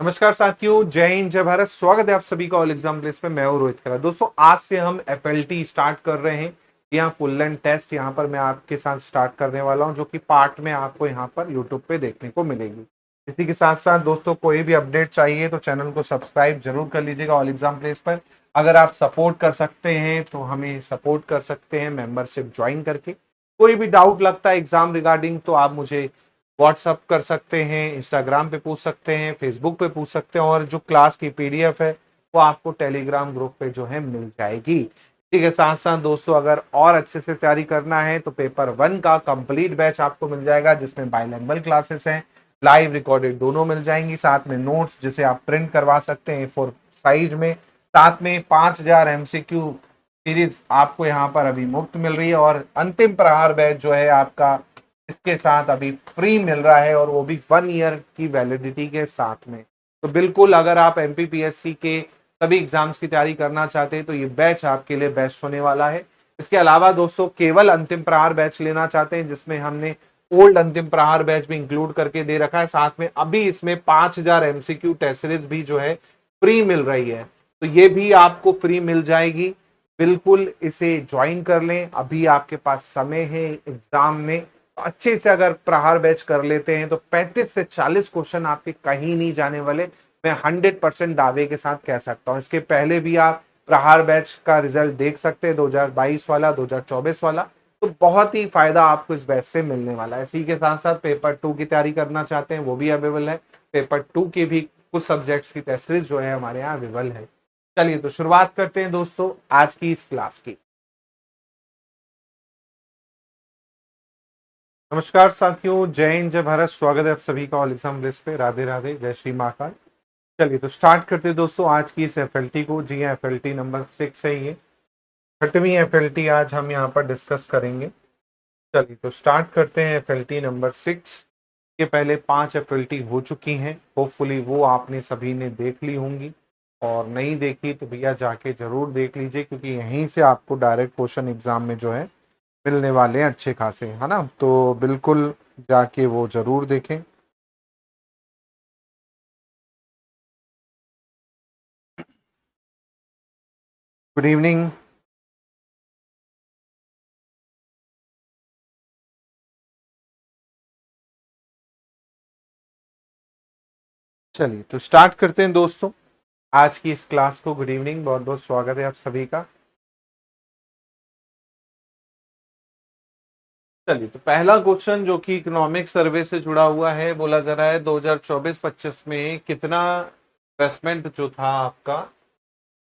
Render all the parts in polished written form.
नमस्कार साथियों, जय हिंद जय भारत। स्वागत है आप सभी का ऑल एग्जाम प्लेस पे। मैं हूं रोहित खन्ना। दोस्तों, आज से हम एफएलटी स्टार्ट कर रहे हैं। यहाँ फुल लेंथ टेस्ट यहाँ पर मैं आपके साथ स्टार्ट करने वाला हूं, जो कि पार्ट में आपको यहाँ पर यूट्यूब पे देखने को मिलेगी। इसी के साथ साथ दोस्तों, कोई भी अपडेट चाहिए तो चैनल को सब्सक्राइब जरूर कर लीजिएगा ऑल एग्जाम प्लेस पर। अगर आप सपोर्ट कर सकते हैं तो हमें सपोर्ट कर सकते हैं मेंबरशिप ज्वाइन करके। कोई भी डाउट लगता है एग्जाम रिगार्डिंग तो आप मुझे व्हाट्सअप कर सकते हैं, इंस्टाग्राम पे पूछ सकते हैं, फेसबुक पे पूछ सकते हैं, और जो क्लास की पीडीएफ है वो आपको टेलीग्राम ग्रुप पे जो है मिल जाएगी। इसी के साथ साथ दोस्तों, अगर और अच्छे से तैयारी करना है तो पेपर 1 का कंप्लीट बैच आपको मिल जाएगा, जिसमें बाइलिंगुअल क्लासेस हैं, लाइव रिकॉर्डेड दोनों मिल जाएंगी, साथ में नोट्स जिसे आप प्रिंट करवा सकते हैं A4 साइज में। साथ में 5000 एमसीक्यू सीरीज आपको यहाँ पर अभी मुफ्त मिल रही है, और अंतिम प्रहार बैच जो है आपका इसके साथ अभी फ्री मिल रहा है, और वो भी 1 ईयर की वैलिडिटी के साथ में। तो बिल्कुल, अगर आप एमपीपीएससी के सभी एग्जाम्स की तैयारी करना चाहते हैं तो ये बैच आपके लिए बेस्ट होने वाला है। इसके अलावा दोस्तों, केवल अंतिम प्रहार बैच लेना चाहते हैं जिसमें हमने ओल्ड अंतिम प्रहार बैच भी इंक्लूड करके दे रखा है, साथ में अभी इसमें 5000 एमसीक्यू टेस्ट सीरीज भी जो है फ्री मिल रही है, तो ये भी आपको फ्री मिल जाएगी। बिल्कुल इसे ज्वाइन कर लें, अभी आपके पास समय है एग्जाम में। अच्छे से अगर प्रहार बैच कर लेते हैं तो 35 से 40 क्वेश्चन आपके कहीं नहीं जाने वाले। मैं 100% दावे के साथ कह सकता हूं। इसके पहले भी आप प्रहार बैच का रिजल्ट देख सकते हैं, 2022 वाला, 2024 वाला। तो बहुत ही फायदा आपको इस बैच से मिलने वाला है। इसी के साथ साथ पेपर 2 की तैयारी करना चाहते हैं वो भी अवेलेबल है। पेपर 2 की भी कुछ सब्जेक्ट्स की टेस्ट सीरीज जो है हमारे यहाँ अवेलेबल है। चलिए तो शुरुआत करते हैं दोस्तों आज की इस क्लास की। नमस्कार साथियों, जय हिंद जय भारत। स्वागत है आप सभी का ऑल एग्जाम प्लेस पे। राधे राधे, जय श्री महाकाल। चलिए तो स्टार्ट करते हैं दोस्तों आज की इस एफएलटी को। जी हाँ, एफएलटी नंबर 6 है ये। 6वीं एफएलटी आज हम यहाँ पर डिस्कस करेंगे। चलिए तो स्टार्ट करते हैं एफएलटी नंबर 6 के। पहले 5 एफएलटी हो चुकी हैं, होपफुली वो आपने सभी ने देख ली होंगी, और नहीं देखी तो भैया जाके जरूर देख लीजिए, क्योंकि यहीं से आपको डायरेक्ट क्वेश्चन एग्जाम में जो है मिलने वाले हैं अच्छे खासे, है ना। तो बिल्कुल जाके वो जरूर देखें। Good evening. चलिए तो स्टार्ट करते हैं दोस्तों आज की इस क्लास को। गुड इवनिंग, बहुत बहुत स्वागत है आप सभी का। चलिए तो पहला क्वेश्चन जो कि इकोनॉमिक सर्वे से जुड़ा हुआ है, बोला जा रहा है 2024-25 में कितना इन्वेस्टमेंट जो था आपका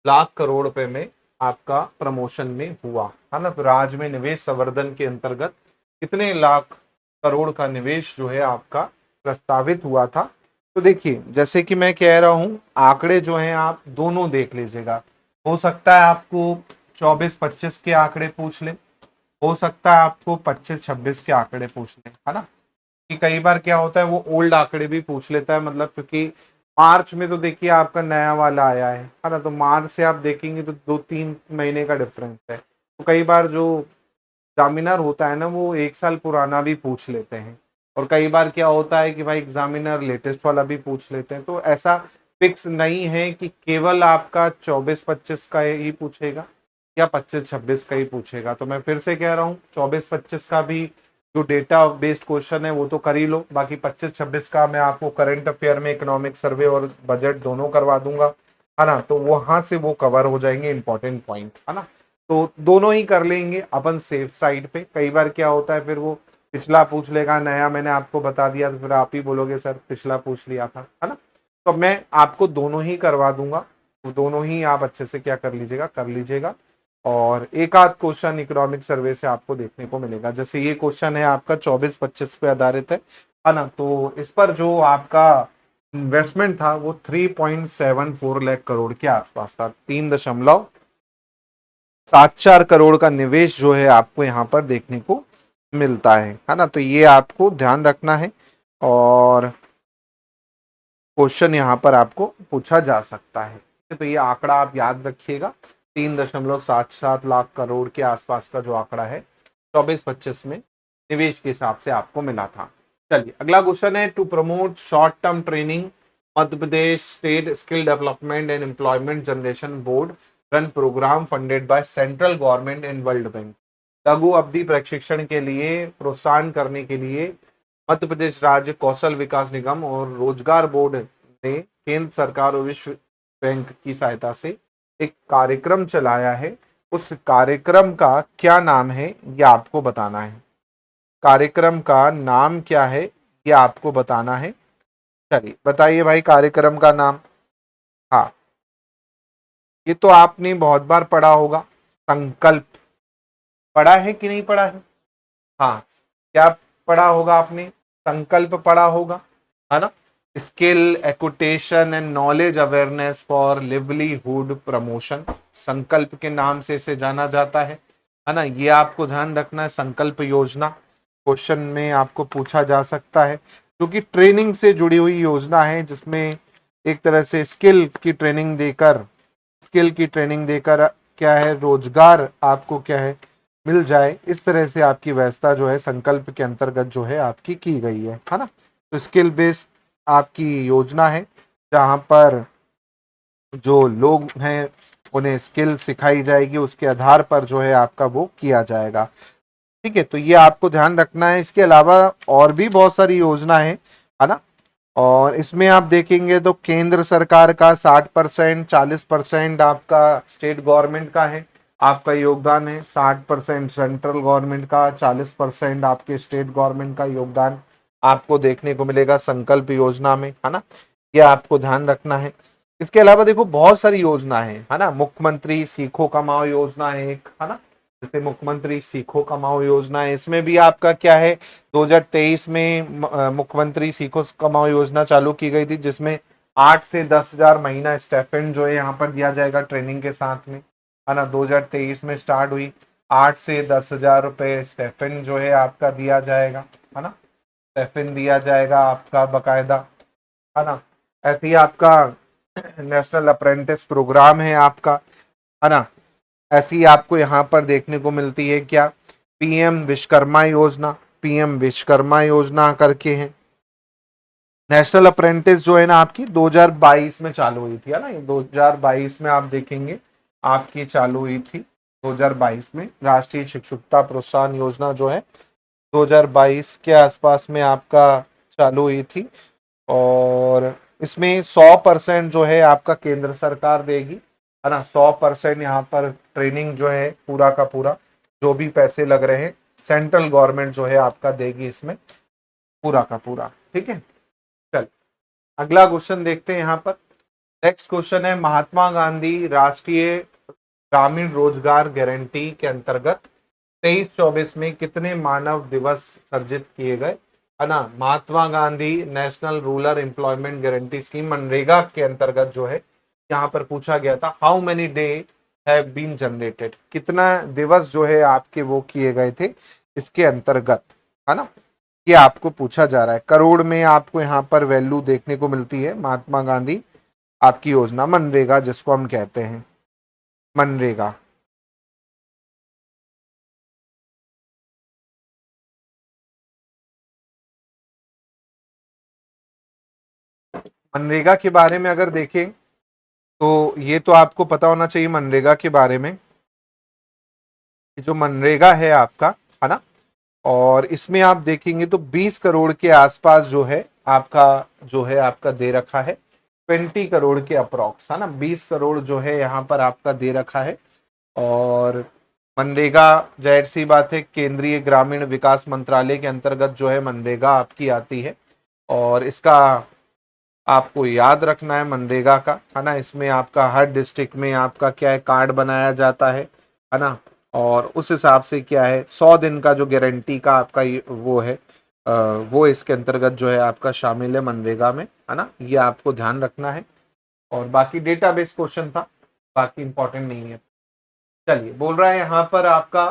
लाख करोड़ रुपए में आपका प्रमोशन में हुआ, है ना। तो राज्य में निवेश संवर्धन के अंतर्गत कितने लाख करोड़ का निवेश जो है आपका प्रस्तावित हुआ था। तो देखिए, जैसे कि मैं कह रहा हूं, आंकड़े जो हैं आप दोनों देख लीजिएगा। हो सकता है आपको 24-25 के आंकड़े पूछ ले, हो सकता है आपको 25-26 के आंकड़े पूछ ले, है ना। कि कई बार क्या होता है वो ओल्ड आंकड़े भी पूछ लेता है, मतलब क्योंकि मार्च में तो देखिए आपका नया वाला आया है ना। तो मार्च से आप देखेंगे तो 2-3 महीने का डिफरेंस है। तो कई बार जो एग्जामिनर होता है ना, वो 1 साल पुराना भी पूछ लेते हैं, और कई बार क्या होता है कि भाई एग्जामिनर लेटेस्ट वाला भी पूछ लेते हैं। तो ऐसा फिक्स नहीं है कि केवल आपका 24-25 का ही पूछेगा या 25-26 का ही पूछेगा। तो मैं फिर से कह रहा हूँ, 24-25 का भी जो डेटा बेस्ड क्वेश्चन है वो तो कर ही लो, बाकी 25-26 का मैं आपको करंट अफेयर में इकोनॉमिक सर्वे और बजट दोनों करवा दूंगा, है ना। तो वहां से वो कवर हो जाएंगे इंपॉर्टेंट पॉइंट, है ना। तो दोनों ही कर लेंगे अपन सेफ साइड पे। कई बार क्या होता है फिर वो पिछला पूछ लेगा, नया मैंने आपको बता दिया तो फिर आप ही बोलोगे सर पिछला पूछ लिया था, है ना। तो मैं आपको दोनों ही करवा दूंगा, वो दोनों ही आप अच्छे से क्या कर लीजिएगा, कर लीजिएगा। और एक आध क्वेश्चन इकोनॉमिक सर्वे से आपको देखने को मिलेगा। जैसे ये क्वेश्चन है आपका 24-25 पे आधारित है ना। तो इस पर जो आपका इन्वेस्टमेंट था वो 3.74 लाख करोड़ के आसपास था। 3.74 करोड़ का निवेश जो है आपको यहाँ पर देखने को मिलता है ना। तो ये आपको ध्यान रखना है, और क्वेश्चन यहाँ पर आपको पूछा जा सकता है। तो ये आंकड़ा आप याद रखिएगा, 3.77 लाख करोड़ के आसपास का जो आंकड़ा है 24-25 में निवेश के हिसाब से आपको मिला था। चलिए अगला क्वेश्चन है, to promote short term training Madhya Pradesh state skill development and employment generation board run program funded by central government and World Bank. लघु अवधि प्रशिक्षण के लिए प्रोत्साहन करने के लिए मध्य प्रदेश राज्य कौशल विकास निगम और रोजगार बोर्ड ने केंद्र सरकार और विश्व बैंक की सहायता से एक कार्यक्रम चलाया है। उस कार्यक्रम का क्या नाम है ये आपको बताना है। कार्यक्रम का नाम क्या है ये आपको बताना है। चलिए बताइए भाई कार्यक्रम का नाम। हाँ, ये तो आपने बहुत बार पढ़ा होगा, संकल्प। पढ़ा है कि नहीं पढ़ा है? हाँ, क्या पढ़ा होगा आपने? संकल्प पढ़ा होगा, है ना। Skill acquisition and knowledge awareness for livelihood promotion, Sankalp के नाम से इसे जाना जाता है ना। ये आपको ध्यान रखना है। संकल्प योजना क्वेश्चन में आपको पूछा जा सकता है, क्योंकि ट्रेनिंग से जुड़ी हुई योजना है, जिसमें एक तरह से स्किल की ट्रेनिंग देकर क्या है, रोजगार आपको क्या है मिल जाए, इस तरह से आपकी व्यवस्था जो है संकल्प के अंतर्गत जो है आपकी की गई है ना। तो स्किल बेस्ड आपकी योजना है, जहां पर जो लोग हैं उन्हें स्किल सिखाई जाएगी, उसके आधार पर जो है आपका वो किया जाएगा। ठीक है, तो ये आपको ध्यान रखना है। इसके अलावा और भी बहुत सारी योजना है ना। और इसमें आप देखेंगे तो केंद्र सरकार का 60%, 40% आपका स्टेट गवर्नमेंट का है, आपका योगदान है। 60% सेंट्रल गवर्नमेंट का, 40% आपके स्टेट गवर्नमेंट का योगदान आपको देखने को मिलेगा संकल्प योजना में, है ना। ये आपको ध्यान रखना है। इसके अलावा देखो बहुत सारी योजना है ना। मुख्यमंत्री सीखो कमाओ योजना है एक, है ना। जैसे मुख्यमंत्री सीखो कमाओ योजना है, इसमें भी आपका क्या है, 2023 में मुख्यमंत्री सीखो कमाओ योजना चालू की गई थी, जिसमें 8 से 10,000 महीना स्टेपेंड जो है यहाँ पर दिया जाएगा ट्रेनिंग के साथ में, है ना। 2023 में स्टार्ट हुई, 8 से 10,000 रुपए स्टेपेंड जो है आपका दिया जाएगा, है ना। स्टेपेंड दिया जाएगा आपका बकायदा, है ना। ऐसे ही आपका नेशनल अप्रेंटिस प्रोग्राम है आपका, है ना। ऐसी आपको यहाँ पर देखने को मिलती है क्या, पीएम विश्वकर्मा योजना, पीएम विश्वकर्मा योजना करके है। नेशनल अप्रेंटिस जो है ना आपकी 2022 में चालू हुई थी, है ना। ये 2022 में आप देखेंगे आपकी चालू हुई थी, 2022 में राष्ट्रीय शिक्षुता प्रोत्साहन योजना जो है 2022 के आसपास में आपका चालू हुई थी। और इसमें 100% जो है आपका केंद्र सरकार देगी, है ना। 100% यहाँ पर ट्रेनिंग जो है पूरा का पूरा जो भी पैसे लग रहे हैं सेंट्रल गवर्नमेंट जो है आपका देगी इसमें पूरा का पूरा। ठीक है, चल अगला क्वेश्चन देखते हैं यहाँ पर। नेक्स्ट क्वेश्चन है, महात्मा गांधी राष्ट्रीय ग्रामीण रोजगार गारंटी के अंतर्गत 23-24 में कितने मानव दिवस सर्जित किए गए, है ना। Mahatma Gandhi national rural employment guarantee scheme मनरेगा के अंतर्गत जो है यहाँ पर पूछा गया था, how many day have been generated, कितना दिवस जो है आपके वो किए गए थे इसके अंतर्गत, है ना। ये आपको पूछा जा रहा है। करोड़ में आपको यहाँ पर वैल्यू देखने को मिलती है। महात्मा गांधी आपकी योजना मनरेगा जिसको हम कहते हैं, मनरेगा। मनरेगा के बारे में अगर देखें तो ये तो आपको पता होना चाहिए मनरेगा के बारे में। जो मनरेगा है आपका, है ना, और इसमें आप देखेंगे तो 20 करोड़ के आसपास जो है आपका दे रखा है, 20 करोड़ के अप्रोक्स, है ना। 20 करोड़ जो है यहाँ पर आपका दे रखा है। और मनरेगा जाहिर सी बात है केंद्रीय ग्रामीण विकास मंत्रालय के अंतर्गत जो है मनरेगा आपकी आती है। और इसका आपको याद रखना है मनरेगा का, है ना। इसमें आपका हर डिस्ट्रिक्ट में आपका क्या है, कार्ड बनाया जाता है ना। और उस हिसाब से क्या है 100 दिन का जो गारंटी का आपका वो है, वो इसके अंतर्गत जो है आपका शामिल है मनरेगा में, है ना। ये आपको ध्यान रखना है। और बाकी डेटाबेस क्वेश्चन था, बाकी इंपॉर्टेंट नहीं है। चलिए बोल रहा है यहाँ पर आपका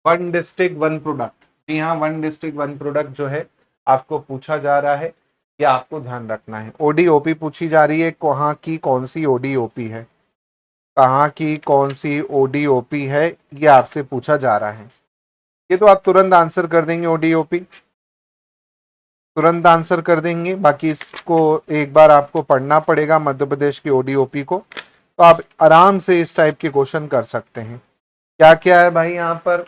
वन डिस्ट्रिक्ट वन प्रोडक्ट, जी हाँ, वन डिस्ट्रिक्ट वन प्रोडक्ट जो है आपको पूछा जा रहा है, ये आपको ध्यान रखना है। ओडीओपी पूछी जा रही है, कहाँ की कौन सी ओडीओपी है, कहाँ की कौन सी ओडीओपी है, ये आपसे पूछा जा रहा है। ये तो आप तुरंत आंसर कर देंगे ओडीओपी। तुरंत आंसर कर देंगे, बाकी इसको एक बार आपको पढ़ना पड़ेगा मध्य प्रदेश की ओडीओपी को, तो आप आराम से इस टाइप के क्वेश्चन कर सकते हैं। क्या क्या है भाई यहाँ पर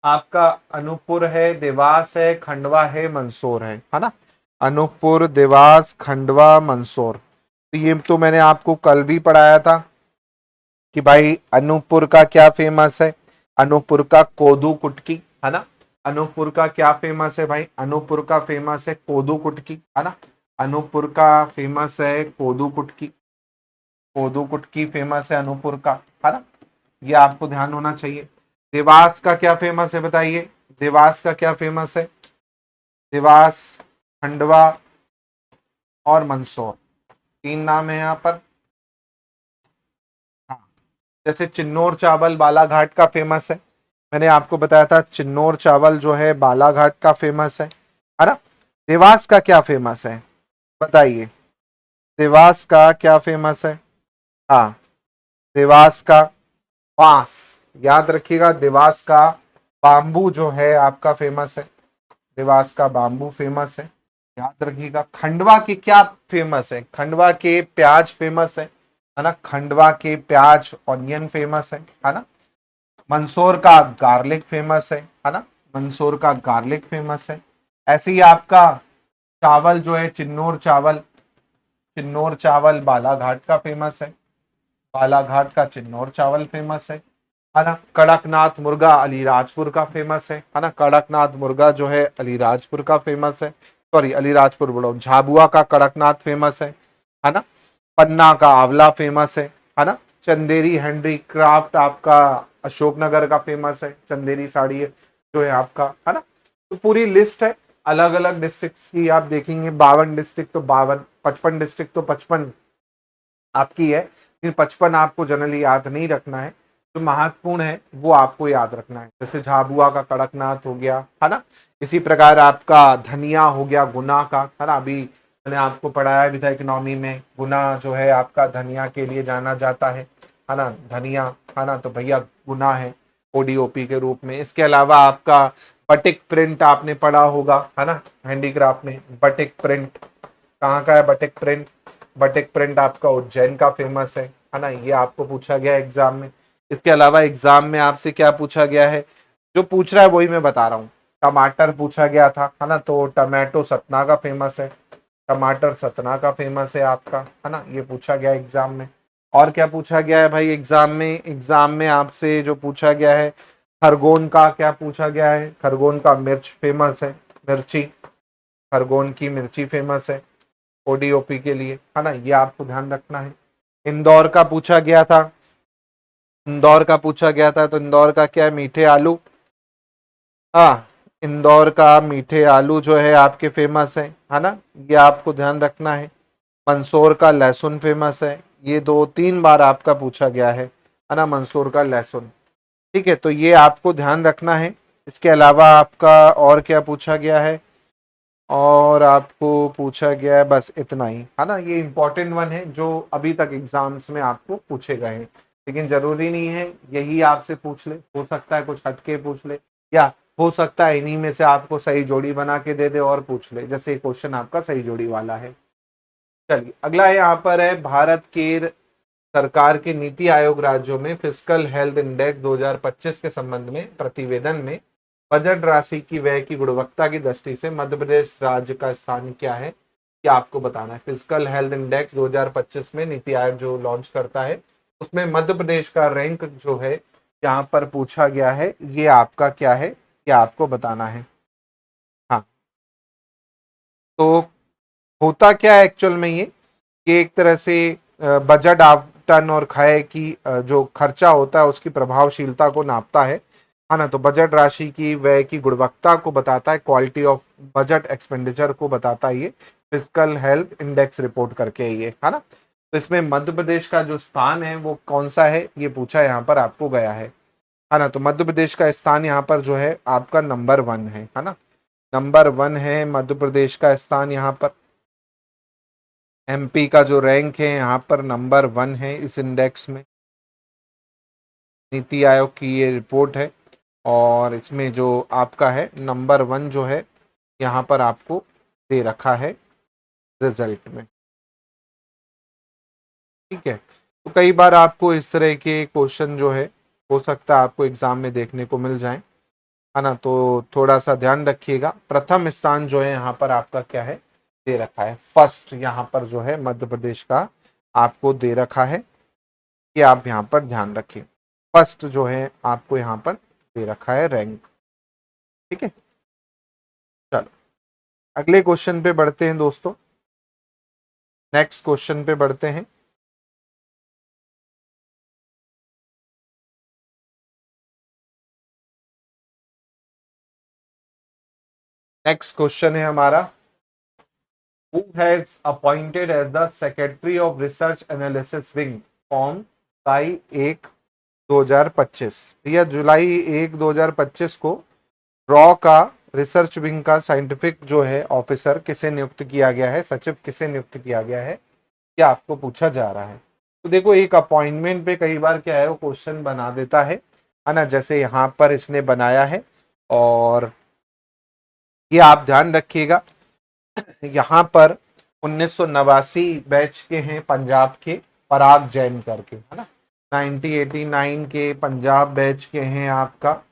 आपका, अनूपपुर है, देवास है, खंडवा है, मंदसौर है ना। अनूपपुर, देवास, खंडवा, मंदसौर, तो ये तो मैंने आपको कल भी पढ़ाया था कि भाई अनूपपुर का क्या फेमस है, अनूपपुर का कोदू कुटकी, है ना। अनूपपुर का क्या फेमस है भाई, अनूपपुर का फेमस है कोदू कुटकी, है ना। अनूपपुर का फेमस है कोदू कुटकी, कोदू कुटकी फेमस है अनूपपुर का, है ना। ये आपको ध्यान होना चाहिए। देवास का क्या फेमस है बताइए, देवास का क्या फेमस है, देवास, खंडवा और मंदसौर, तीन नाम है यहाँ पर। हाँ, जैसे चिन्नौर चावल बालाघाट का फेमस है, मैंने आपको बताया था चिन्नौर चावल जो है बालाघाट का फेमस है ना। देवास का क्या फेमस है बताइए, देवास का क्या फेमस है। हाँ, देवास का बांस, याद रखिएगा, देवास का बाम्बू जो है आपका फेमस है, देवास का बाम्बू फेमस है, याद रखिएगा। खंडवा के क्या फेमस है, खंडवा के प्याज फेमस है ना, खंडवा के प्याज ऑनियन फेमस है ना। मंदसौर का गार्लिक फेमस है ना, मंदसौर का गार्लिक फेमस है। ऐसे ही आपका चावल जो है चिन्नौर चावल, चिन्नौर चावल बालाघाट का फेमस है, बालाघाट का चिन्नौर चावल फेमस है ना। कड़कनाथ मुर्गा अलीराजपुर का फेमस है ना, कड़कनाथ मुर्गा जो है अलीराजपुर का फेमस है, सॉरी अलीराजपुर बोलो, झाबुआ का कड़कनाथ फेमस है ना। पन्ना का आंवला फेमस है ना। चंदेरी हैंडीक्राफ्ट आपका अशोकनगर का फेमस है, चंदेरी साड़ी है जो है आपका, है ना। तो पूरी लिस्ट है, अलग अलग डिस्ट्रिक्ट की आप देखेंगे, 52 डिस्ट्रिक्ट तो 52, 55 डिस्ट्रिक्ट तो 55 आपकी है, लेकिन 55 आपको जनरली याद नहीं रखना है, जो महत्वपूर्ण है वो आपको याद रखना है। जैसे झाबुआ का कड़कनाथ हो गया, है ना। इसी प्रकार आपका धनिया हो गया गुना का, है ना। अभी मैंने आपको पढ़ाया भी था इकोनॉमी में, गुना जो है आपका धनिया के लिए जाना जाता है ना, धनिया, है ना। तो भैया गुना है ओडीओपी के रूप में। इसके अलावा आपका बटिक प्रिंट आपने पढ़ा होगा, है ना, हैंडीक्राफ्ट में। बटिक प्रिंट कहाँ का है, बटिक प्रिंट, बटिक प्रिंट आपका उज्जैन का फेमस है ना। ये आपको पूछा गया एग्जाम में। इसके अलावा एग्जाम में आपसे क्या पूछा गया है, जो पूछ रहा है वही मैं बता रहा हूँ। टमाटर पूछा गया था, है ना, तो टमाटो सतना का फेमस है, टमाटर सतना का फेमस है आपका, है ना। ये पूछा गया एग्जाम में। और क्या पूछा गया है भाई एग्जाम में, एग्जाम में आपसे जो पूछा गया है, खरगोन का क्या पूछा गया है, खरगोन का मिर्च फेमस है, मिर्ची, खरगोन की मिर्ची फेमस है ओडीओपी के लिए, है ना। ये आपको ध्यान रखना है। इंदौर का पूछा गया था, इंदौर का पूछा गया था, तो इंदौर का क्या है, मीठे आलू। हाँ, इंदौर का मीठे आलू जो है आपके फेमस है ना। ये आपको ध्यान रखना है। मंदसौर का लहसुन फेमस है, ये 2-3 बार आपका पूछा गया है ना, मंदसौर का लहसुन। ठीक है, तो ये आपको ध्यान रखना है। इसके अलावा आपका और क्या पूछा गया है, और आपको पूछा गया है बस इतना ही, है ना। ये इंपॉर्टेंट वन है जो अभी तक एग्जाम्स में आपको पूछे गए हैं, लेकिन जरूरी नहीं है यही आपसे पूछ ले, हो सकता है कुछ हटके पूछ ले, या हो सकता है इन्हीं में से आपको सही जोड़ी बना के दे दे और पूछ ले, जैसे क्वेश्चन आपका सही जोड़ी वाला है। चलिए अगला यहाँ पर है, भारत के सरकार के नीति आयोग राज्यों में फिस्कल हेल्थ इंडेक्स 2025 के संबंध में प्रतिवेदन में बजट राशि की व्यय की गुणवत्ता की दृष्टि से मध्य प्रदेश राज्य का स्थान क्या है, क्या आपको बताना है। फिस्कल हेल्थ इंडेक्स 2025 में नीति आयोग जो लॉन्च करता है, उसमें मध्य प्रदेश का रैंक जो है यहाँ पर पूछा गया है, ये आपका क्या है, क्या आपको बताना है। हाँ, तो होता क्या है एक्चुअल में ये एक तरह से बजट आवंटन और खय की जो खर्चा होता है उसकी प्रभावशीलता को नापता है ना। तो बजट राशि की व्यय की गुणवत्ता को बताता है, क्वालिटी ऑफ बजट एक्सपेंडिचर को बताता है ये फिस्कल हेल्थ इंडेक्स रिपोर्ट करके, ये है ना। तो इसमें मध्य प्रदेश का जो स्थान है वो कौन सा है, ये पूछा यहाँ पर आपको गया है ना। तो मध्य प्रदेश का स्थान यहाँ पर जो है आपका नंबर 1 है ना, नंबर 1 है मध्य प्रदेश का स्थान यहाँ पर। एमपी का जो रैंक है यहाँ पर नंबर 1 है इस इंडेक्स में, नीति आयोग की ये रिपोर्ट है, और इसमें जो आपका है नंबर 1 जो है यहाँ पर आपको दे रखा है रिजल्ट में। ठीक है, तो कई बार आपको इस तरह के क्वेश्चन जो है हो सकता है आपको एग्जाम में देखने को मिल जाए, है ना। तो थोड़ा सा ध्यान रखिएगा। प्रथम स्थान जो है यहाँ पर आपका क्या है, दे रखा है फर्स्ट, यहाँ पर जो है मध्य प्रदेश का आपको दे रखा है, कि आप यहाँ पर ध्यान रखें। फर्स्ट जो है आपको यहाँ पर दे रखा है रैंक। ठीक है, चलो अगले क्वेश्चन पे बढ़ते हैं दोस्तों। नेक्स्ट क्वेश्चन पे बढ़ते हैं। नेक्स्ट क्वेश्चन है हमारा, who has appointed as the secretary of research analysis wing from जुलाई 1 2025। भैया जुलाई 1 2025 को रॉ का रिसर्च विंग का साइंटिफिक जो है ऑफिसर किसे नियुक्त किया गया है, सचिव किसे नियुक्त किया गया है, क्या आपको पूछा जा रहा है। तो देखो एक अपॉइंटमेंट पे कई बार क्या है वो क्वेश्चन बना देता है ना, जैसे यहाँ पर इसने बनाया है। और ये आप ध्यान रखिएगा, यहाँ पर 1989 बैच के हैं पंजाब के, पराग जैन करके, है ना। 1989 के पंजाब बैच के हैं आपका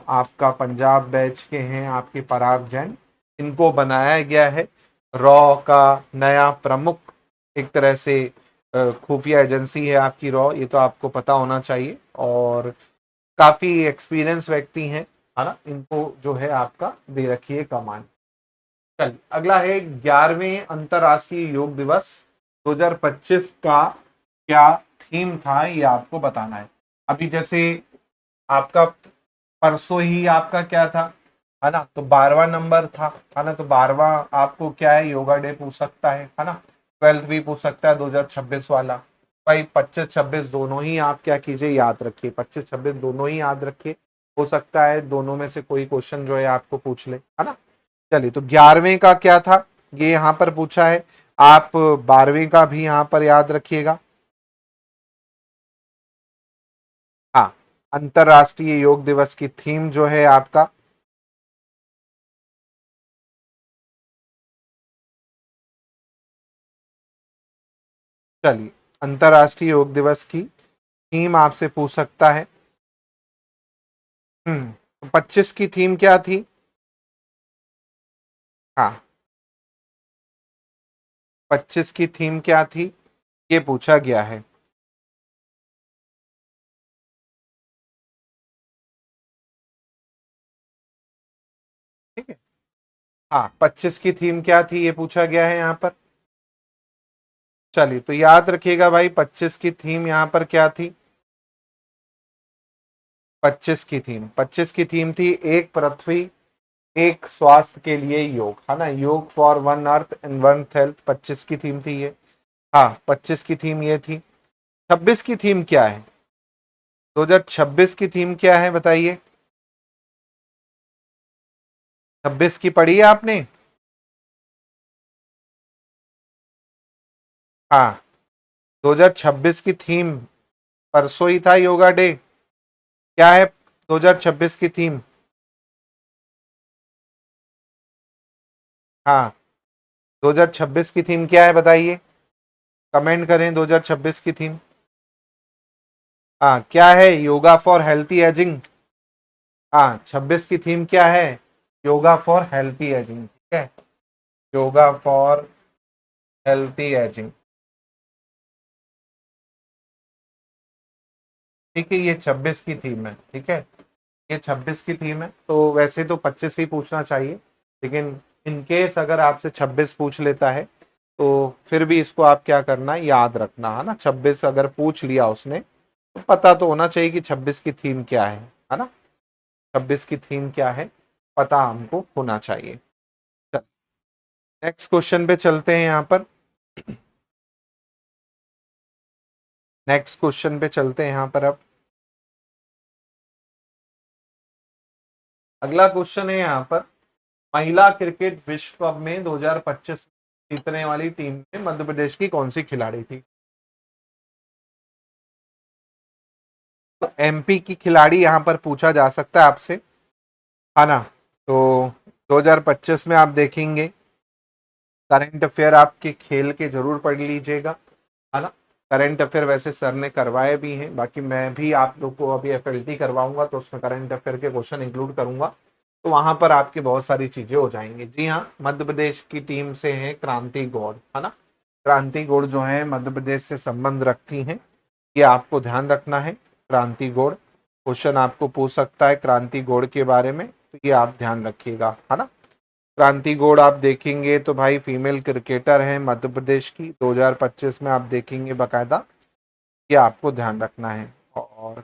आपका पंजाब बैच के हैं आपके पराग जैन। इनको बनाया गया है रॉ का नया प्रमुख, एक तरह से खुफिया एजेंसी है आपकी रॉ, ये तो आपको पता होना चाहिए। और काफी एक्सपीरियंस व्यक्ति हैं, है ना। इनको जो है आपका दे रखी है कमांड। चलिए अगला है 11वें अंतरराष्ट्रीय योग दिवस 2025 का क्या थीम था, ये आपको बताना है। अभी जैसे आपका परसों ही आपका क्या था, है ना, तो 12वां नंबर था, है ना। तो 12वां आपको क्या है, योगा डे पूछ सकता है ना। 12th भी पूछ सकता है 2026 वाला। भाई 25-26 दोनों ही आप क्या कीजिए, याद रखिए, 25-26 दोनों ही याद रखिए। हो सकता है दोनों में से कोई क्वेश्चन जो है आपको पूछ ले, है ना। चलिए तो 11वें का क्या था, ये यहाँ पर पूछा है। आप 12वें का भी यहाँ पर याद रखिएगा। हाँ, अंतरराष्ट्रीय योग दिवस की थीम जो है आपका, चलिए अंतरराष्ट्रीय योग दिवस की थीम आपसे पूछ सकता है। 25 की थीम क्या थी। हाँ, 25 की थीम क्या थी, ये पूछा गया है। ठीक है, हाँ 25 की थीम क्या थी, ये पूछा गया है यहाँ पर। चलिए तो याद रखिएगा भाई, 25 की थीम यहाँ पर क्या थी। 25 की थीम थी एक पृथ्वी एक स्वास्थ्य के लिए योग, है ना। योग for one earth and one health, 25 की थीम थी ये। हाँ 25 की थीम ये थी। 26 की थीम क्या है, 2026 की थीम क्या है बताइए। 26 की पढ़ी है आपने। हाँ, 2026 की थीम, परसों ही था योगा डे, क्या है 2026 की थीम। हाँ, 2026 की थीम क्या है बताइए, कमेंट करें 2026 की थीम। हाँ क्या है, योगा फॉर हेल्थी एजिंग। हाँ 26 की थीम क्या है, योगा फॉर हेल्थी एजिंग। ठीक है, योगा फॉर हेल्थी एजिंग। ठीक है, ये 26 की थीम है। ठीक है, ये 26 की थीम है। तो वैसे तो 25 ही पूछना चाहिए, लेकिन इनकेस अगर आपसे 26 पूछ लेता है तो फिर भी इसको आप क्या करना है, याद रखना, है ना। 26 अगर पूछ लिया उसने तो पता तो होना चाहिए कि 26 की थीम क्या है ना। 26 की थीम क्या है, पता हमको होना चाहिए। नेक्स्ट क्वेश्चन पे चलते हैं यहाँ पर। नेक्स्ट क्वेश्चन पे चलते हैं यहाँ पर अब। अगला क्वेश्चन है यहाँ पर, महिला क्रिकेट विश्व कप में 2025 जीतने वाली टीम में मध्य प्रदेश की कौन सी खिलाड़ी थी। तो एमपी की खिलाड़ी यहाँ पर पूछा जा सकता है आपसे, है ना। तो 2025 में आप देखेंगे करंट अफेयर आपके खेल के जरूर पढ़ लीजिएगा, है ना। करंट अफेयर वैसे सर ने करवाए भी हैं, बाकी मैं भी आप लोग को अभी एफएलटी करवाऊंगा तो उसमें करंट अफेयर के क्वेश्चन इंक्लूड करूंगा, तो वहां पर आपकी बहुत सारी चीजें हो जाएंगी। जी हाँ, मध्य प्रदेश की टीम से है क्रांति गौड़, है ना। क्रांति गौड़ जो है मध्य प्रदेश से संबंध रखती हैं, ये आपको ध्यान रखना है। क्रांति गौड़ क्वेश्चन आपको पूछ सकता है क्रांति गौड़ के बारे में, तो ये आप ध्यान रखिएगा, है ना। क्रांति गौड़ आप देखेंगे तो भाई फीमेल क्रिकेटर हैं मध्य प्रदेश की, 2025 में आप देखेंगे बकायदा, ये आपको ध्यान रखना है। और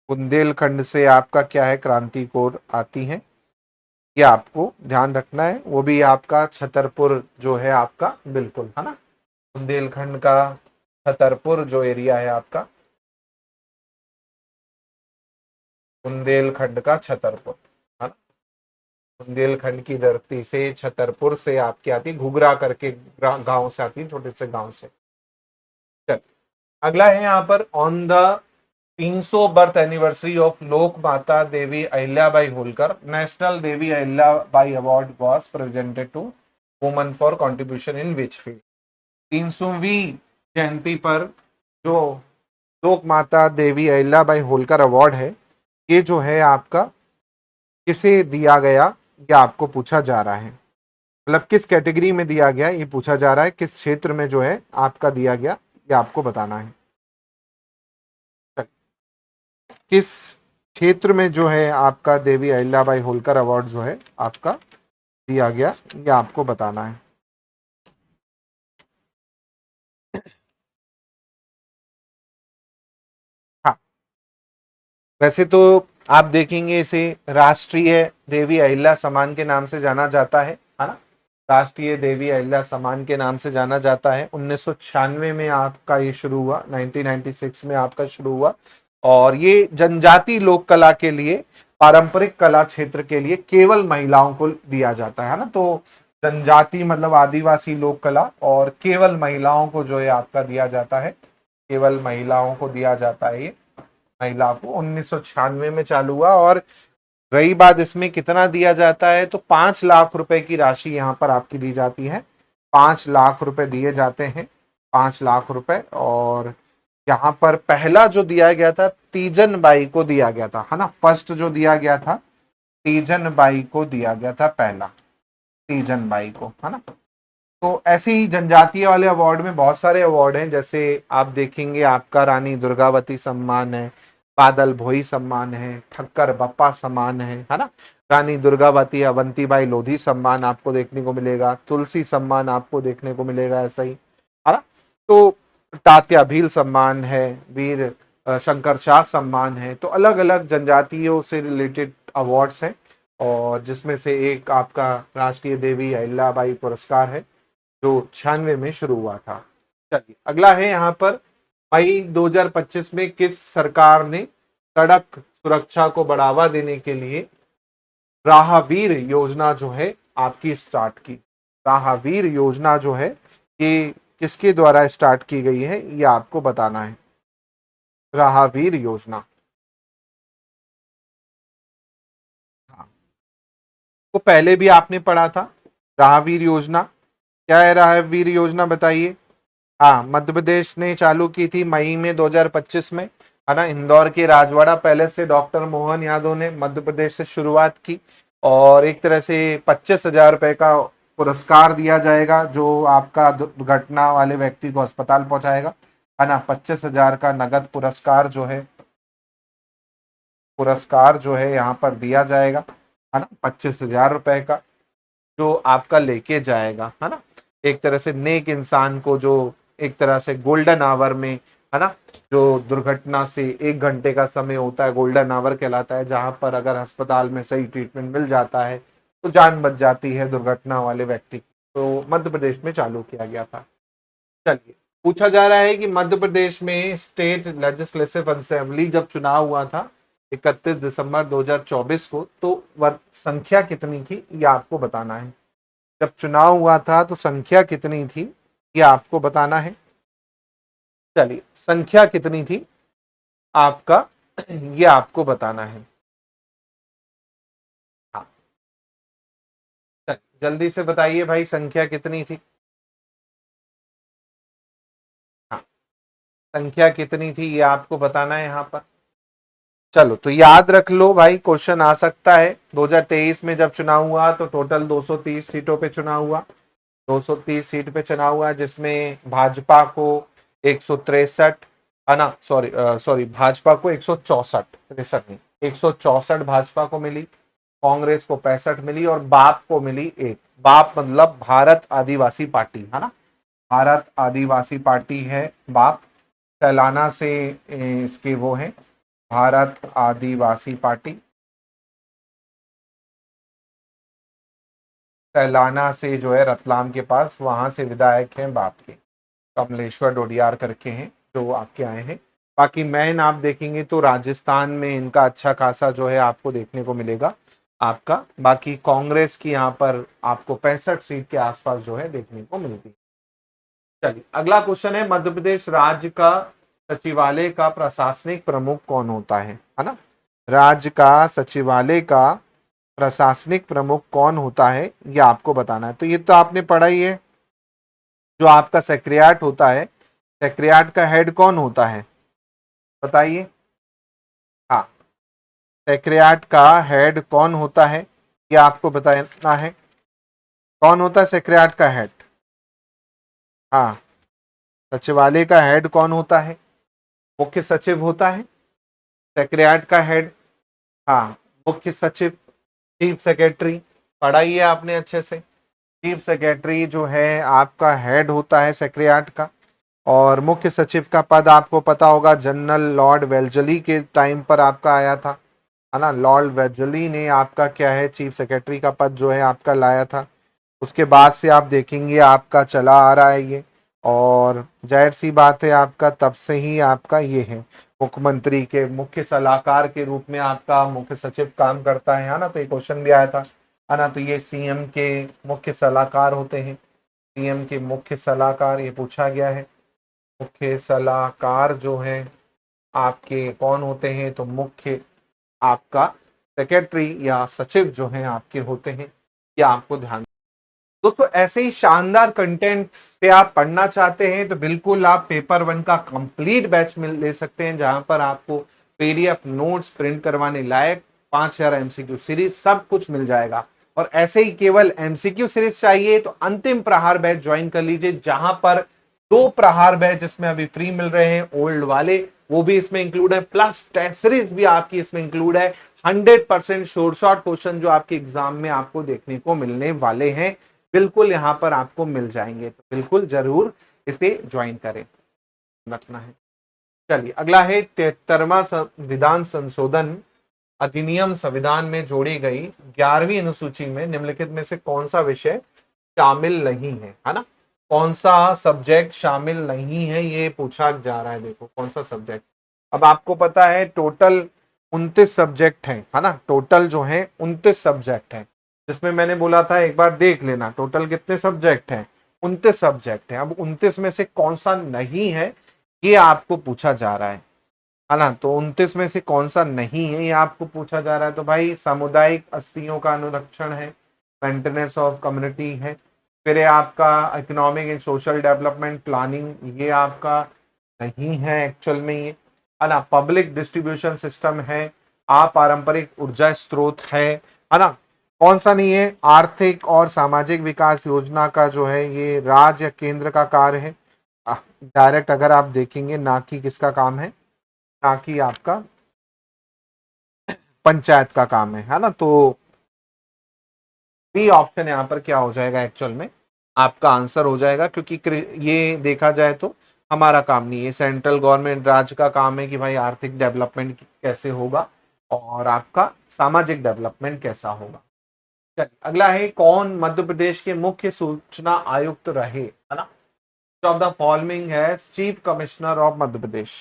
बुंदेलखंड से आपका क्या है, क्रांति गौड़ आती हैं, ये आपको ध्यान रखना है। वो भी आपका छतरपुर जो है आपका, बिल्कुल, है ना। बुंदेलखंड का छतरपुर जो एरिया है आपका, बुंदेलखंड का छतरपुर, है ना। बुंदेलखंड की धरती से छतरपुर से आपकी आती, घुघरा करके गांव से आती है, छोटे से गांव से। चल, अगला है यहाँ पर on the 300 birth anniversary of Lok Mata Devi Ahilyabai Holkar, national Devi Ahilyabai award was presented to woman for contribution in which field. 300वीं जयंती पर जो लोक माता देवी अहिल्याबाई होलकर अवार्ड है, ये जो है आपका किसे दिया गया, ये आपको पूछा जा रहा है। मतलब किस कैटेगरी में दिया गया ये पूछा जा रहा है, किस क्षेत्र में जो है आपका दिया गया, ये आपको बताना है। किस क्षेत्र में जो है आपका देवी अहिल्याबाई होलकर अवार्ड जो है आपका दिया गया, ये आपको बताना है। हाँ, वैसे तो आप देखेंगे इसे राष्ट्रीय देवी अहिल्या सम्मान के नाम से जाना जाता है ना। राष्ट्रीय देवी अहिल्या सम्मान के नाम से जाना जाता है। 1996 में आपका ये शुरू हुआ, 1996 में आपका शुरू हुआ, और ये जनजाति लोक कला के लिए, पारंपरिक कला क्षेत्र के लिए केवल महिलाओं को दिया जाता है ना। तो जनजाति मतलब आदिवासी लोक कला, और केवल महिलाओं को जो है आपका दिया जाता है, केवल महिलाओं को दिया जाता है ये, महिला को 1996 में चालू हुआ। और रही बात इसमें कितना दिया जाता है, तो 5 लाख रुपए की राशि यहाँ पर आपकी दी जाती है। 5 लाख रुपए दिए जाते हैं, 5 लाख रुपए। और यहाँ पर पहला जो दिया गया था तीजन बाई को दिया गया था, है ना। फर्स्ट जो दिया गया था तीजन बाई को दिया गया था, पहला तीजन बाई को, है ना। तो ऐसे ही जनजातीय वाले अवार्ड में बहुत सारे अवार्ड हैं, जैसे आप देखेंगे आपका रानी दुर्गावती सम्मान है, बादल भोई सम्मान है, ठक्कर बप्पा सम्मान है ना। रानी दुर्गावती अवंतीबाई लोधी सम्मान आपको देखने को मिलेगा, तुलसी सम्मान आपको देखने को मिलेगा, ऐसा ही, है ना। तो तात्या भील सम्मान है, वीर शंकर शाह सम्मान है। तो अलग अलग जनजातियों से रिलेटेड अवार्ड्स हैं, और जिसमें से एक आपका राष्ट्रीय देवी अहिल्याबाई पुरस्कार है, जो 96 में शुरू हुआ था। चलिए, अगला है यहाँ पर मई 2025 में किस सरकार ने सड़क सुरक्षा को बढ़ावा देने के लिए राहवीर योजना जो है आपकी स्टार्ट की। राहवीर योजना जो है ये किसके द्वारा स्टार्ट की गई है, ये आपको बताना है। राहवीर योजना, हाँ, को पहले भी आपने पढ़ा था। राहवीर योजना क्या है, राहवीर योजना बताइए। हाँ, मध्य प्रदेश ने चालू की थी मई में 2025 में, है ना। इंदौर के राजवाड़ा पैलेस से डॉक्टर मोहन यादव ने मध्य प्रदेश से शुरुआत की, और एक तरह से 25,000 रुपए का पुरस्कार दिया जाएगा जो आपका दुर्घटना वाले व्यक्ति को अस्पताल पहुंचाएगा, है ना। 25,000 का नगद पुरस्कार जो है यहाँ पर दिया जाएगा, है ना। 25,000 रुपए का जो आपका लेके जाएगा, है ना। एक तरह से नेक इंसान को, जो एक तरह से गोल्डन आवर में, है ना, जो दुर्घटना से 1 घंटे का समय होता है गोल्डन आवर कहलाता है, जहां पर अगर अस्पताल में सही ट्रीटमेंट मिल जाता है तो जान बच जाती है दुर्घटना वाले व्यक्ति की। तो मध्य प्रदेश में चालू किया गया था। चलिए, पूछा जा रहा है कि मध्य प्रदेश में स्टेट लेजिस्लेटिव असेंबली जब चुनाव हुआ था 31 दिसंबर 2024 को, तो वर्ग संख्या कितनी थी, ये आपको बताना है। जब चुनाव हुआ था तो संख्या कितनी थी, ये आपको बताना है। चलिए, संख्या कितनी थी आपका, ये आपको बताना है। हाँ, जल्दी से बताइए भाई, संख्या कितनी थी? हाँ, संख्या कितनी थी ये आपको बताना है यहाँ पर। चलो तो याद रख लो भाई, क्वेश्चन आ सकता है। 2023 में जब चुनाव हुआ तो टोटल 230 सीटों पे चुनाव हुआ। 230 सीट पे चुनाव हुआ, जिसमें भाजपा को 163, है ना, सॉरी भाजपा को 164, 63 नहीं, 164 भाजपा को मिली। कांग्रेस को 65 मिली और बाप को मिली एक। बाप मतलब भारत आदिवासी पार्टी, है ना, भारत आदिवासी पार्टी है बाप। तेलंगाना से इसके वो हैं, भारत आदिवासी पार्टी। तेलंगाना से जो है रतलाम के पास, वहां से विधायक हैं बाप के, कमलेश्वर डोडियार करके हैं जो आपके आए हैं। बाकी मैन आप देखेंगे तो राजस्थान में इनका अच्छा खासा जो है आपको देखने को मिलेगा आपका। बाकी कांग्रेस की यहाँ पर आपको 65 सीट के आसपास जो है देखने को मिलती है। चलिए अगला क्वेश्चन है, मध्य प्रदेश राज्य का सचिवालय का प्रशासनिक प्रमुख कौन होता है ना। राज्य का सचिवालय का प्रशासनिक प्रमुख कौन होता है ये आपको बताना है। तो ये तो आपने पढ़ा ही है, जो आपका सेक्रेटरीट होता है, सेक्रेटरीट का हेड कौन होता है बताइए। हाँ, सेक्रेटरीट का हेड कौन होता है ये आपको बताना है। कौन होता है सेक्रेटरीट का हेड? हाँ, सचिवालय का हेड कौन होता है? मुख्य सचिव होता है सेक्रेटरीट का हेड। हाँ, मुख्य सचिव, चीफ सेक्रेटरी, पढ़ा ही है आपने अच्छे से। चीफ सेक्रेटरी जो है आपका हेड होता है सेक्रेटरीट का। और मुख्य सचिव का पद आपको पता होगा, जनरल लॉर्ड वेल्जली के टाइम पर आपका आया था, है ना। लॉर्ड वेल्जली ने आपका क्या है, चीफ सेक्रेटरी का पद जो है आपका लाया था। उसके बाद से आप देखेंगे आपका चला आ रहा है ये। और जाहिर सी बात है आपका तब से ही आपका ये है, मुख्यमंत्री के मुख्य सलाहकार के रूप में आपका मुख्य सचिव काम करता है ना। तो ये क्वेश्चन भी आया था, है ना। तो ये सीएम के मुख्य सलाहकार होते हैं, सीएम के मुख्य सलाहकार, ये पूछा गया है। मुख्य सलाहकार जो है आपके कौन होते हैं, तो मुख्य आपका सेक्रेटरी या सचिव जो है आपके होते हैं, या आपको ध्यान। दोस्तों ऐसे ही शानदार कंटेंट से आप पढ़ना चाहते हैं तो बिल्कुल आप पेपर वन का कंप्लीट बैच मिल ले सकते हैं, जहां पर आपको पीडीएफ नोट्स प्रिंट करवाने लायक 5000 एमसीक्यू सीरीज सब कुछ मिल जाएगा। और ऐसे ही केवल एमसीक्यू सीरीज चाहिए तो अंतिम प्रहार बैच ज्वाइन कर लीजिए, जहां पर 2 प्रहार बैच जिसमें अभी फ्री मिल रहे हैं ओल्ड वाले, वो भी इसमें इंक्लूड है, प्लस टेस्ट सीरीज भी आपकी इसमें इंक्लूड है। 100% शॉर्ट शॉर्ट क्वेश्चन जो आपके एग्जाम में आपको देखने को मिलने वाले हैं, बिल्कुल यहां पर आपको मिल जाएंगे। तो बिल्कुल जरूर इसे ज्वाइन करें, रखना है। चलिए अगला है 73वां संविधान संशोधन अधिनियम संविधान में जोड़ी गई 11वीं अनुसूची में निम्नलिखित में से कौन सा विषय शामिल नहीं है ना। कौन सा सब्जेक्ट शामिल नहीं है ये पूछा जा रहा है। देखो कौन सा सब्जेक्ट, अब आपको पता है टोटल 29 सब्जेक्ट है ना। टोटल जो है 29 सब्जेक्ट है, जिसमें मैंने बोला था एक बार देख लेना टोटल कितने सब्जेक्ट हैं, 29 सब्जेक्ट हैं। अब 29 में से कौन सा नहीं है ये आपको पूछा जा रहा है ना। तो 29 में से कौन सा नहीं है ये आपको पूछा जा रहा है। तो भाई सामुदायिक अस्थियों का अनुरक्षण है, मेंटेनेंस ऑफ कम्युनिटी है, फिर ये आपका economic and social development planning, ये आपका नहीं है एक्चुअल में ये, है ना। पब्लिक डिस्ट्रीब्यूशन सिस्टम है, अपारंपरिक ऊर्जा स्रोत है ना। कौन सा नहीं है, आर्थिक और सामाजिक विकास योजना का जो है ये राज्य या केंद्र का कार्य है डायरेक्ट, अगर आप देखेंगे ना कि किसका काम है, ना कि आपका पंचायत का काम है ना। तो बी ऑप्शन यहाँ पर क्या हो जाएगा, एक्चुअल में आपका आंसर हो जाएगा, क्योंकि ये देखा जाए तो हमारा काम नहीं है, सेंट्रल गवर्नमेंट राज्य का काम है कि भाई आर्थिक डेवलपमेंट कैसे होगा और आपका सामाजिक डेवलपमेंट कैसा होगा। चलिए अगला है, कौन मध्य प्रदेश के मुख्य सूचना आयुक्त रहे, है ना। ऑफ द फॉलोइंग है chief commissioner of Madhya Pradesh,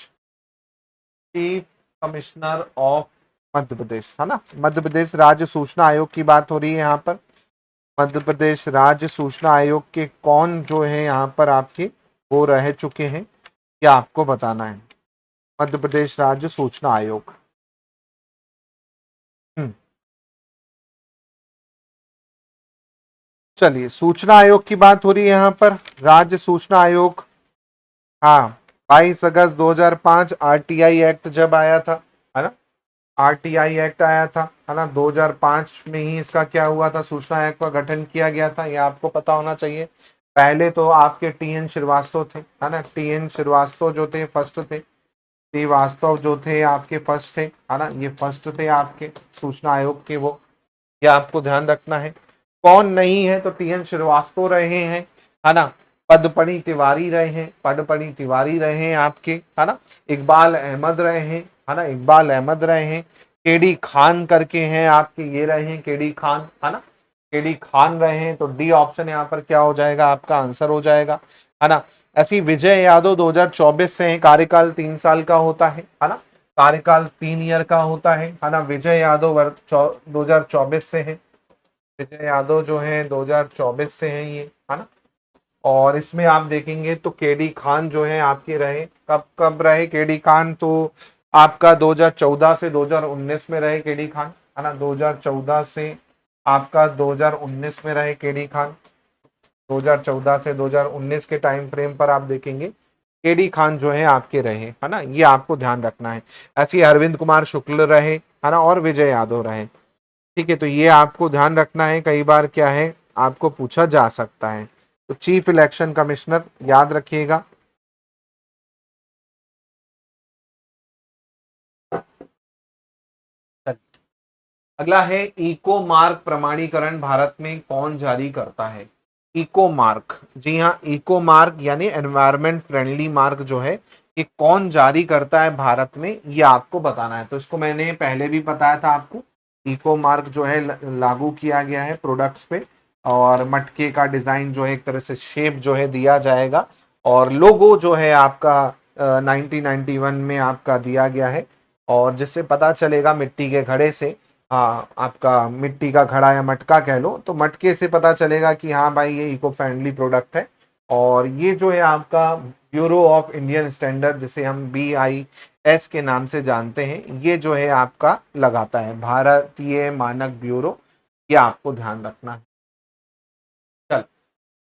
chief commissioner of Madhya Pradesh, है ना। मध्य प्रदेश राज्य सूचना आयोग की बात हो रही है यहाँ पर। मध्य प्रदेश राज्य सूचना आयोग के कौन जो है यहाँ पर आपके वो रह चुके हैं, क्या आपको बताना है। मध्य प्रदेश राज्य सूचना आयोग, हम्म चलिए, सूचना आयोग की बात हो रही है यहाँ पर। राज्य सूचना आयोग, हाँ, 22 अगस्त 2005 आरटीआई एक्ट जब आया था, है ना, आरटीआई एक्ट आया था, है ना, 2005 में ही इसका क्या हुआ था, सूचना आयोग का गठन किया गया था, ये आपको पता होना चाहिए। पहले तो आपके टीएन श्रीवास्तव थे, है ना, टीएन श्रीवास्तव जो थे फर्स्ट थे, श्रीवास्तव जो थे आपके फर्स्ट थे, है ना, ये फर्स्ट थे आपके सूचना आयोग के वो, ये आपको ध्यान रखना है। कौन नहीं है, तो टीएन श्रीवास्तव रहे हैं, है ना, पदपणी तिवारी रहे हैं, पदपणी तिवारी रहे हैं आपके, है ना, इकबाल अहमद रहे हैं, है ना, इकबाल अहमद रहे हैं, केडी खान करके हैं आपके, ये रहे हैं केडी खान, है ना, केडी खान रहे हैं, तो डी ऑप्शन यहाँ पर क्या हो जाएगा, आपका आंसर हो जाएगा, है ना। ऐसी विजय यादव 2024 से है, कार्यकाल 3 साल का होता है ना, कार्यकाल 3 ईयर का होता है ना। विजय यादव 2024 से है, विजय यादव जो है 2024 से है ये, है ना। और इसमें आप देखेंगे तो केडी खान जो है आपके रहे, कब कब रहे केडी खान, तो आपका 2014 से 2019 में रहे केडी खान, है ना, 2014 से आपका 2019 में रहे केडी खान, 2014 से 2019 के टाइम फ्रेम पर आप देखेंगे केडी खान जो है आपके रहे, है ना, ये आपको ध्यान रखना है। ऐसे अरविंद कुमार शुक्ल रहे, है ना, और विजय यादव रहे, ठीक है, तो ये आपको ध्यान रखना है, कई बार क्या है आपको पूछा जा सकता है। तो चीफ इलेक्शन कमिश्नर याद रखिएगा। अगला है इको मार्क प्रमाणीकरण भारत में कौन जारी करता है। इको मार्क, जी हाँ, इको मार्क यानी एनवायरमेंट फ्रेंडली मार्क जो है ये कौन जारी करता है भारत में, ये आपको बताना है। तो इसको मैंने पहले भी बताया था आपको, इको मार्क जो है लागू किया गया है प्रोडक्ट्स पे, और मटके का डिजाइन जो है एक तरह से शेप जो है दिया जाएगा, और लोगो जो है आपका 1991 में आपका दिया गया है, और जिससे पता चलेगा मिट्टी के घड़े से, हाँ, आपका मिट्टी का घड़ा या मटका कह लो, तो मटके से पता चलेगा कि हाँ भाई ये इको फ्रेंडली प्रोडक्ट है। और ये जो है आपका ब्यूरो ऑफ इंडियन स्टैंडर्ड, जिसे हम BIS के नाम से जानते हैं, ये जो है आपका लगाता है, भारतीय मानक ब्यूरो, ये आपको ध्यान रखना है। चल,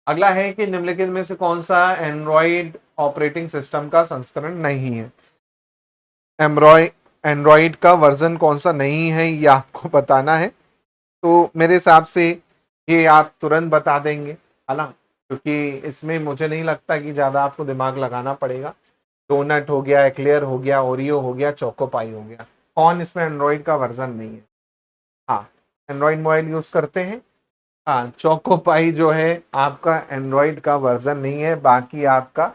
अगला है कि निम्नलिखित में से कौन सा एंड्रॉइड ऑपरेटिंग सिस्टम का संस्करण नहीं है। एंड्रॉइड का वर्जन कौन सा नहीं है, ये आपको बताना है। तो मेरे हिसाब से ये आप तुरंत बता देंगे, है ना, क्योंकि इसमें मुझे नहीं लगता कि ज़्यादा आपको दिमाग लगाना पड़ेगा। डोनट हो गया, एक्लेयर हो गया, ओरियो हो गया, चोकोपाई हो गया, कौन इसमें एंड्रॉइड का वर्जन नहीं है। हाँ, एंड्रॉइड मोबाइल यूज़ करते हैं, हाँ, चोकोपाई जो है आपका एंड्रॉइड का वर्जन नहीं है, बाकी आपका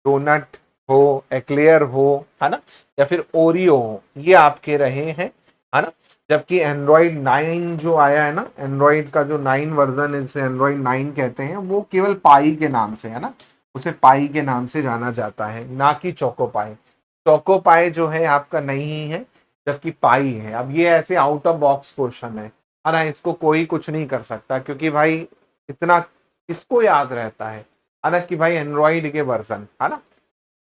डोनट हो, एक्लेयर हो, है ना, या फिर ओरियो हो, ये आपके रहे हैं, है ना। जबकि एंड्रॉइड 9 जो आया है ना, एंड्रॉइड का जो 9 वर्जन है, जिसे एंड्रॉइड 9 कहते हैं, वो केवल पाई के नाम से, है ना, उसे पाई के नाम से जाना जाता है, ना कि चोकोपाई। चोकोपाई जो है आपका नहीं है, जबकि पाई है। अब ये ऐसे आउट ऑफ बॉक्स क्वेश्चन है ना, इसको कोई कुछ नहीं कर सकता, क्योंकि भाई इतना किसको याद रहता है ना, कि भाई एंड्रॉइड के वर्जन, है ना,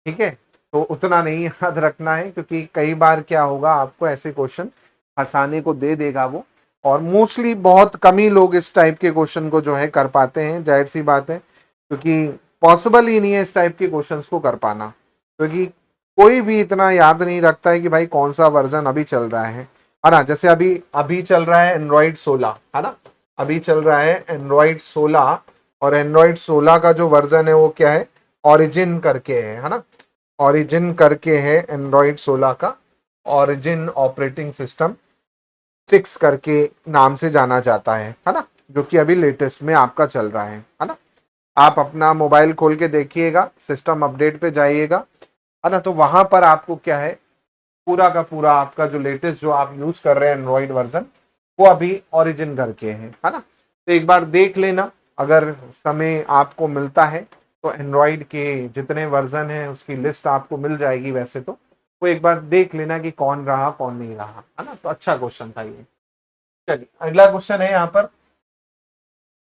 ठीक है, तो उतना नहीं याद रखना है, क्योंकि कई बार क्या होगा आपको ऐसे क्वेश्चन फंसाने को दे देगा वो, और मोस्टली बहुत कम ही लोग इस टाइप के क्वेश्चन को जो है कर पाते हैं, जाहिर सी बात है, क्योंकि पॉसिबल ही नहीं है इस टाइप के क्वेश्चंस को कर पाना, क्योंकि कोई भी इतना याद नहीं रखता है कि भाई कौन सा वर्जन अभी चल रहा है ना। जैसे अभी अभी चल रहा है एंड्रॉइड 16, है ना, अभी चल रहा है एंड्रॉइड 16, और एंड्रॉइड 16 का जो वर्जन है वो क्या है, ओरिजिन करके है ना, ओरिजिन करके है एंड्रॉइड 16 का, ओरिजिन ऑपरेटिंग सिस्टम 6 करके नाम से जाना जाता है ना, जो कि अभी लेटेस्ट में आपका चल रहा है ना। आप अपना मोबाइल खोल के देखिएगा, सिस्टम अपडेट पे जाइएगा, है ना, तो वहां पर आपको क्या है, पूरा का पूरा आपका जो लेटेस्ट जो आप यूज कर रहे हैं एंड्रॉइड वर्जन, वो अभी ओरिजिन करके है ना। तो एक बार देख लेना, अगर समय आपको मिलता है तो एंड्रॉइड के जितने वर्जन हैं उसकी लिस्ट आपको मिल जाएगी वैसे तो, वो एक बार देख लेना कि कौन रहा कौन नहीं रहा, है ना। तो अच्छा क्वेश्चन था ये। चलिए, अगला क्वेश्चन है यहाँ पर,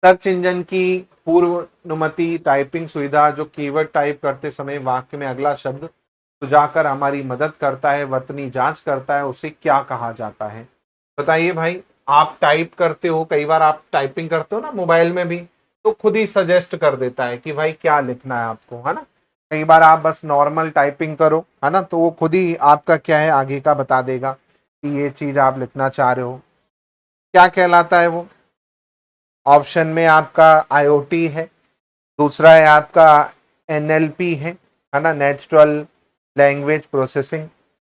सर्च इंजन की पूर्वानुमति टाइपिंग सुविधा जो कीवर्ड टाइप करते समय वाक्य में अगला शब्द सुझाकर हमारी मदद करता है, वर्तनी जांच करता है, उसे क्या कहा जाता है। बताइए भाई, आप टाइप करते हो, कई बार आप टाइपिंग करते हो ना मोबाइल में भी, तो खुद ही सजेस्ट कर देता है कि भाई क्या लिखना है आपको, है ना। कई बार आप बस नॉर्मल टाइपिंग करो, है ना, तो वो खुद ही आपका क्या है आगे का बता देगा कि ये चीज आप लिखना चाह रहे हो। क्या कहलाता है वो? ऑप्शन में आपका आईओटी है, दूसरा है आपका एनएलपी है ना, नेचुरल लैंग्वेज प्रोसेसिंग,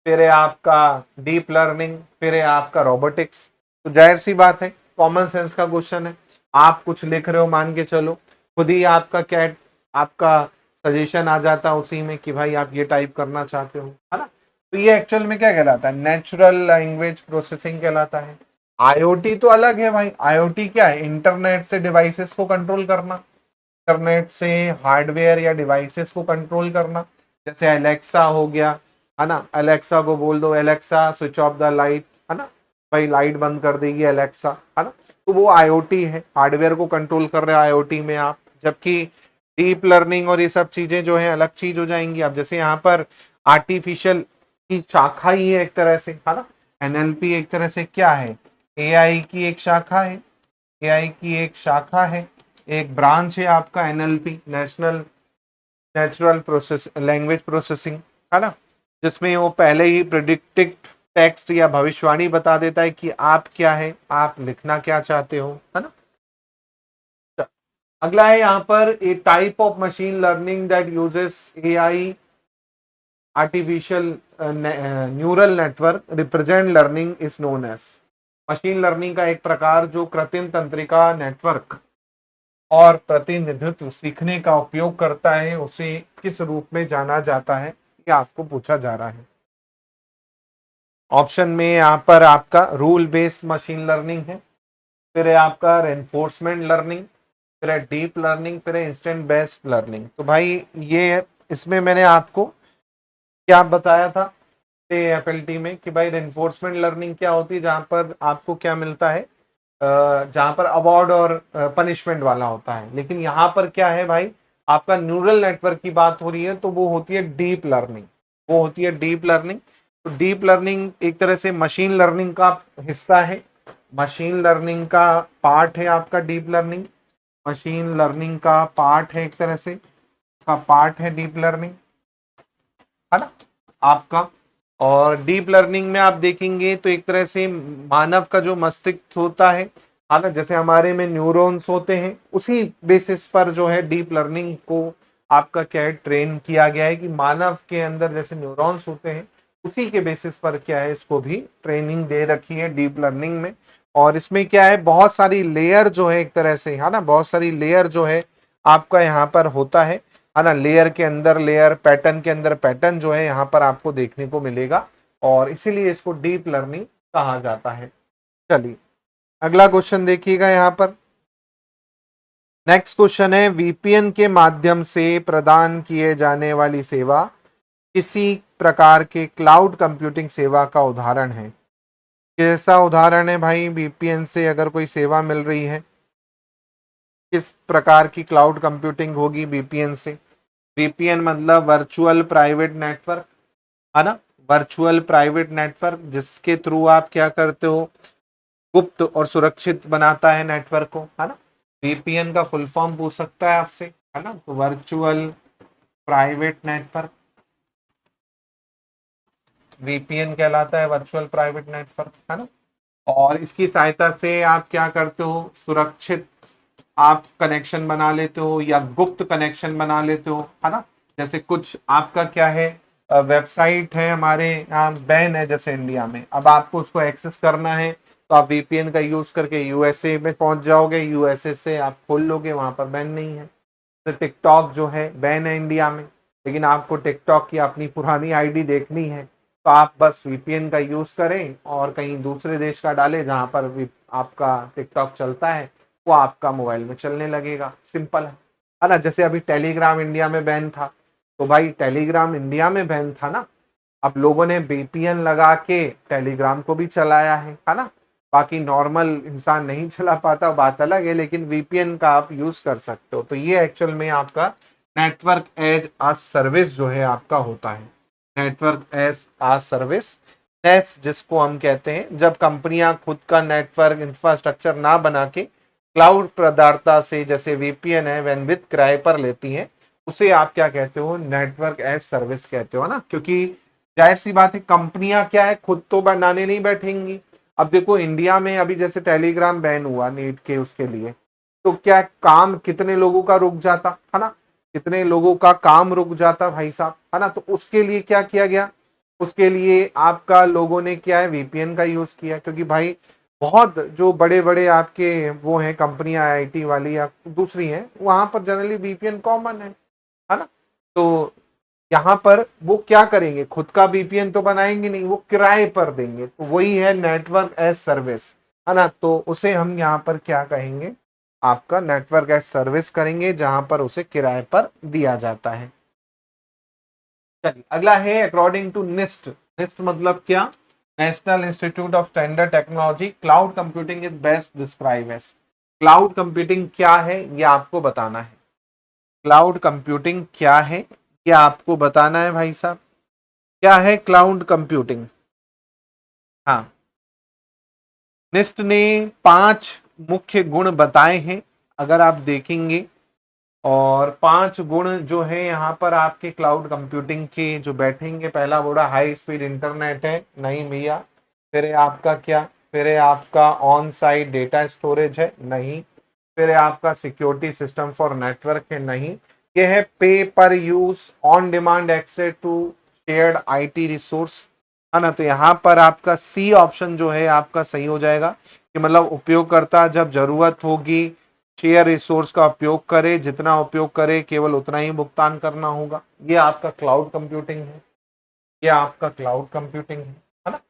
फिर है आपका डीप लर्निंग, फिर है आपका रोबोटिक्स। तो जाहिर सी बात है, कॉमन सेंस का क्वेश्चन है। आप कुछ लिख रहे हो, मान के चलो, खुद ही आपका क्या, आपका सजेशन आ जाता है उसी में कि भाई आप ये टाइप करना चाहते हो, है ना। तो ये एक्चुअल में क्या कहलाता है? नेचुरल लैंग्वेज प्रोसेसिंग कहलाता है। आईओटी तो अलग है भाई। आईओटी क्या है? इंटरनेट से डिवाइसेस को कंट्रोल करना, इंटरनेट से हार्डवेयर या डिवाइसेस को कंट्रोल करना। जैसे अलेक्सा हो गया, है ना, अलेक्सा को बोल दो Alexa switch off the light, है ना, भाई लाइट बंद कर देगी अलेक्सा, है ना। तो वो आईओटी है, हार्डवेयर को कंट्रोल कर रहे हैं आईओटी में आप। जबकि डीप लर्निंग और ये सब चीजें जो है अलग चीज हो जाएंगी। अब जैसे यहाँ पर आर्टिफिशियल की शाखा ही है एक तरह से, है ना। एनएलपी एक तरह से क्या है? एआई की एक शाखा है, एआई की एक शाखा है, एक ब्रांच है आपका NLP, national natural process language processing, है ना, जिसमें वो पहले ही प्रिडिक्टिव टेक्स्ट या भविष्यवाणी बता देता है कि आप क्या है, आप लिखना क्या चाहते हो, है ना। अगला है यहाँ पर a type of machine learning that uses AI artificial neural network represent learning is known as. Machine learning का एक प्रकार जो कृत्रिम तंत्रिका नेटवर्क और प्रतिनिधित्व सीखने का उपयोग करता है, उसे किस रूप में जाना जाता है, ये आपको पूछा जा रहा है। ऑप्शन में यहाँ पर आपका रूल बेस्ड मशीन लर्निंग है, फिर है आपका रेनफोर्समेंट लर्निंग, फिर है डीप लर्निंग, फिर है इंस्टेंट बेस्ड लर्निंग। तो भाई ये इसमें मैंने आपको क्या बताया था एफएलटी में कि भाई रेनफोर्समेंट लर्निंग क्या होती है, जहां पर आपको क्या मिलता है, जहां पर अवार्ड और पनिशमेंट वाला होता है। लेकिन यहाँ पर क्या है भाई, आपका न्यूरल नेटवर्क की बात हो रही है, तो वो होती है डीप लर्निंग, वो होती है डीप लर्निंग। तो डीप लर्निंग एक तरह से मशीन लर्निंग का हिस्सा है, मशीन लर्निंग का पार्ट है आपका डीप लर्निंग, मशीन लर्निंग का पार्ट है एक तरह से, का पार्ट है डीप लर्निंग, है ना आपका। और डीप लर्निंग में आप देखेंगे तो एक तरह से मानव का जो मस्तिष्क होता है, ना, जैसे हमारे में न्यूरॉन्स होते हैं, उसी बेसिस पर जो है डीप लर्निंग को आपका क्या है ट्रेन किया गया है कि मानव के अंदर जैसे न्यूरॉन्स होते हैं, उसी के बेसिस पर क्या है इसको भी ट्रेनिंग दे रखी है डीप लर्निंग में। और इसमें क्या है, बहुत सारी लेयर जो है एक तरह से, है ना, बहुत सारी लेयर जो है आपका यहाँ पर होता है ना, लेयर के अंदर लेयर, पैटर्न के अंदर पैटर्न जो है यहाँ पर आपको देखने को मिलेगा, और इसीलिए इसको डीप लर्निंग कहा जाता है। चलिए अगला क्वेश्चन देखिएगा यहाँ पर। नेक्स्ट क्वेश्चन है, वीपीएन के माध्यम से प्रदान किए जाने वाली सेवा किसी प्रकार के क्लाउड कंप्यूटिंग सेवा का उदाहरण है। कैसा उदाहरण है भाई? वीपीएन से अगर कोई सेवा मिल रही है, किस प्रकार की क्लाउड कंप्यूटिंग होगी वीपीएन से? वीपीएन मतलब वर्चुअल प्राइवेट नेटवर्क, है ना, वर्चुअल प्राइवेट नेटवर्क, जिसके थ्रू आप क्या करते हो, गुप्त और सुरक्षित बनाता है नेटवर्क को, है ना। वीपीएन का फुल फॉर्म पूछ सकता है आपसे, है ना, तो वर्चुअल प्राइवेट नेटवर्क वीपीएन कहलाता है, वर्चुअल प्राइवेट नेटवर्क, है ना। और इसकी सहायता से आप क्या करते हो, सुरक्षित आप कनेक्शन बना लेते हो या गुप्त कनेक्शन बना लेते हो, है ना। जैसे कुछ आपका क्या है, वेबसाइट है हमारे यहाँ बैन है जैसे इंडिया में, अब आपको उसको एक्सेस करना है तो आप वीपीएन का यूज करके यूएसए में पहुंच जाओगे, यूएसए से आप खोल लोगे, वहां पर बैन नहीं है। तो टिकटॉक जो है बैन है इंडिया में, लेकिन आपको टिकटॉक की अपनी पुरानी आईडी देखनी है, तो आप बस वीपीएन का यूज करें और कहीं दूसरे देश का डालें जहां पर भी आपका टिकटॉक चलता है, वो आपका मोबाइल में चलने लगेगा। सिंपल है ना। जैसे अभी टेलीग्राम इंडिया में बैन था, तो भाई टेलीग्राम इंडिया में बैन था ना, अब लोगों ने वीपीएन लगा के टेलीग्राम को भी चलाया है ना। बाकी नॉर्मल इंसान नहीं चला पाता, बात अलग है, लेकिन वीपीएन का आप यूज कर सकते हो। तो ये एक्चुअल में आपका नेटवर्क एज आ सर्विस जो है आपका होता है, नेटवर्क एज आ सर्विस, नेस जिसको हम कहते हैं, जब कंपनियां खुद का नेटवर्क इंफ्रास्ट्रक्चर ना बना के क्लाउड प्रदाता से, जैसे वीपीएन है, वैनविड्थ किराए पर लेती हैं, उसे आप क्या कहते हो, नेटवर्क एज सर्विस कहते हो ना। क्योंकि जाहिर सी बात है, कंपनियां क्या है, खुद तो बनाने नहीं बैठेंगी। अब देखो इंडिया में अभी जैसे टेलीग्राम बैन हुआ नीट के उसके लिए, तो क्या काम कितने लोगों का रुक जाता है ना, कितने लोगों का काम रुक जाता भाई साहब, है ना। तो उसके लिए क्या किया गया, उसके लिए आपका लोगों ने क्या है, वीपीएन का यूज किया। क्योंकि भाई बहुत जो बड़े बड़े आपके वो हैं कंपनियां, आईआईटी वाली या दूसरी हैं, वहां पर जनरली वीपीएन कॉमन है ना। तो यहाँ पर वो क्या करेंगे, खुद का वीपीएन तो बनाएंगे नहीं, वो किराए पर देंगे। तो वही है नेटवर्क एज सर्विस, है ना। तो उसे हम यहाँ पर क्या कहेंगे, आपका नेटवर्क एज सर्विस करेंगे, जहां पर उसे किराए पर दिया जाता है। चलिए अगला है अकॉर्डिंग टू निस्ट। निस्ट मतलब क्या, National Institute of Standard Technology, cloud computing is best describe as. Cloud computing क्या है ये आपको बताना है। क्लाउड कंप्यूटिंग क्या है ये आपको बताना है भाई साहब। क्या है क्लाउड कंप्यूटिंग। हाँ, निस्ट ने 5 मुख्य गुण बताए हैं, अगर आप देखेंगे। और 5 गुण जो है यहाँ पर आपके क्लाउड कंप्यूटिंग के जो बैठेंगे, पहला बोला हाई स्पीड इंटरनेट है, नहीं भैया। फिर है आपका क्या, फिर है आपका ऑन साइट डेटा स्टोरेज है, नहीं। फिर है आपका सिक्योरिटी सिस्टम फॉर नेटवर्क है, नहीं। ये है pay per use on demand access to shared IT resource, है ना। तो यहाँ पर आपका सी ऑप्शन जो है आपका सही हो जाएगा, कि मतलब उपयोगकर्ता जब जरूरत होगी शेयर रिसोर्स का उपयोग करे, जितना उपयोग करे केवल उतना ही भुगतान करना होगा। ये आपका क्लाउड कंप्यूटिंग है, ये आपका क्लाउड कंप्यूटिंग है ना।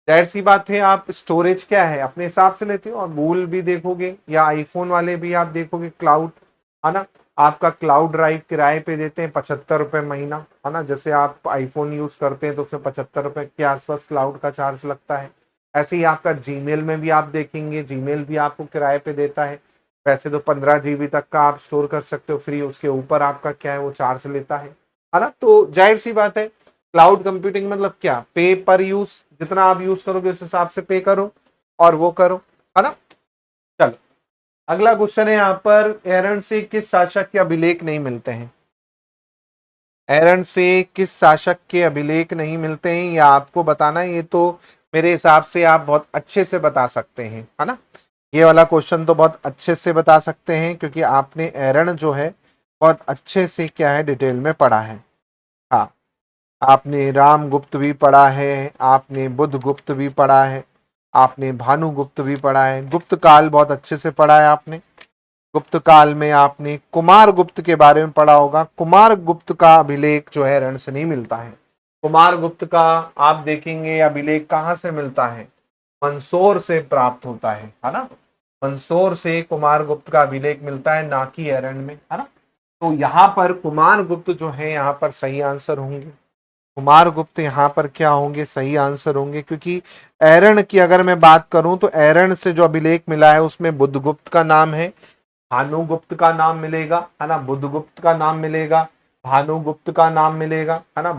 जाहिर सी बात है, आप स्टोरेज क्या है अपने हिसाब से लेते हो, और गूगल भी देखोगे या आईफोन वाले भी आप देखोगे क्लाउड, है ना। आपका क्लाउड ड्राइव किराए पे देते हैं 75 रुपए महीना, है ना। जैसे आप आईफोन यूज करते हैं तो उसमें 75 रुपए के आसपास क्लाउड का चार्ज लगता है। ऐसे ही आपका जीमेल में भी आप देखेंगे, जीमेल भी आपको किराए पे देता है। वैसे तो 15 GB तक का आप स्टोर कर सकते हो फ्री, उसके ऊपर आपका क्या है वो चार्ज लेता है ना। तो जाहिर सी बात है, क्लाउड कंप्यूटिंग मतलब क्या, पे पर यूज, जितना आप यूज करोगे उस हिसाब से पे करो और वो करो, है ना। चलो अगला क्वेश्चन है यहाँ पर, एरन से किस शासक के अभिलेख नहीं मिलते हैं। एरन से किस शासक के अभिलेख नहीं मिलते हैं, ये आपको बताना है। ये तो मेरे हिसाब से आप बहुत अच्छे से बता सकते हैं, है ना। ये वाला क्वेश्चन तो बहुत अच्छे से बता सकते हैं, क्योंकि आपने एरन जो है बहुत अच्छे से क्या है डिटेल में पढ़ा है। हाँ, आपने रामगुप्त भी पढ़ा है, आपने बुद्धगुप्त भी पढ़ा है, आपने भानुगुप्त भी पढ़ा है, गुप्त काल बहुत अच्छे से पढ़ा है आपने। गुप्त काल में आपने कुमार गुप्त के बारे में पढ़ा होगा। कुमार गुप्त का अभिलेख जो है रण से नहीं मिलता है। कुमार गुप्त का आप देखेंगे अभिलेख कहाँ से मिलता है, मंदसौर से प्राप्त होता है ना। मंदसौर से कुमार गुप्त का अभिलेख मिलता है, ना कि एरन में, है ना। तो यहाँ पर कुमार गुप्त जो है यहाँ पर सही आंसर होंगे। कुमार गुप्त यहाँ पर क्या होंगे, सही आंसर होंगे। क्योंकि एरन की अगर मैं बात करूं तो एरन से जो अभिलेख मिला है उसमें बुद्धगुप्त का नाम है, भानुगुप्त का नाम मिलेगा, है ना। बुद्धगुप्त का नाम मिलेगा, भानुगुप्त का नाम मिलेगा, है ना।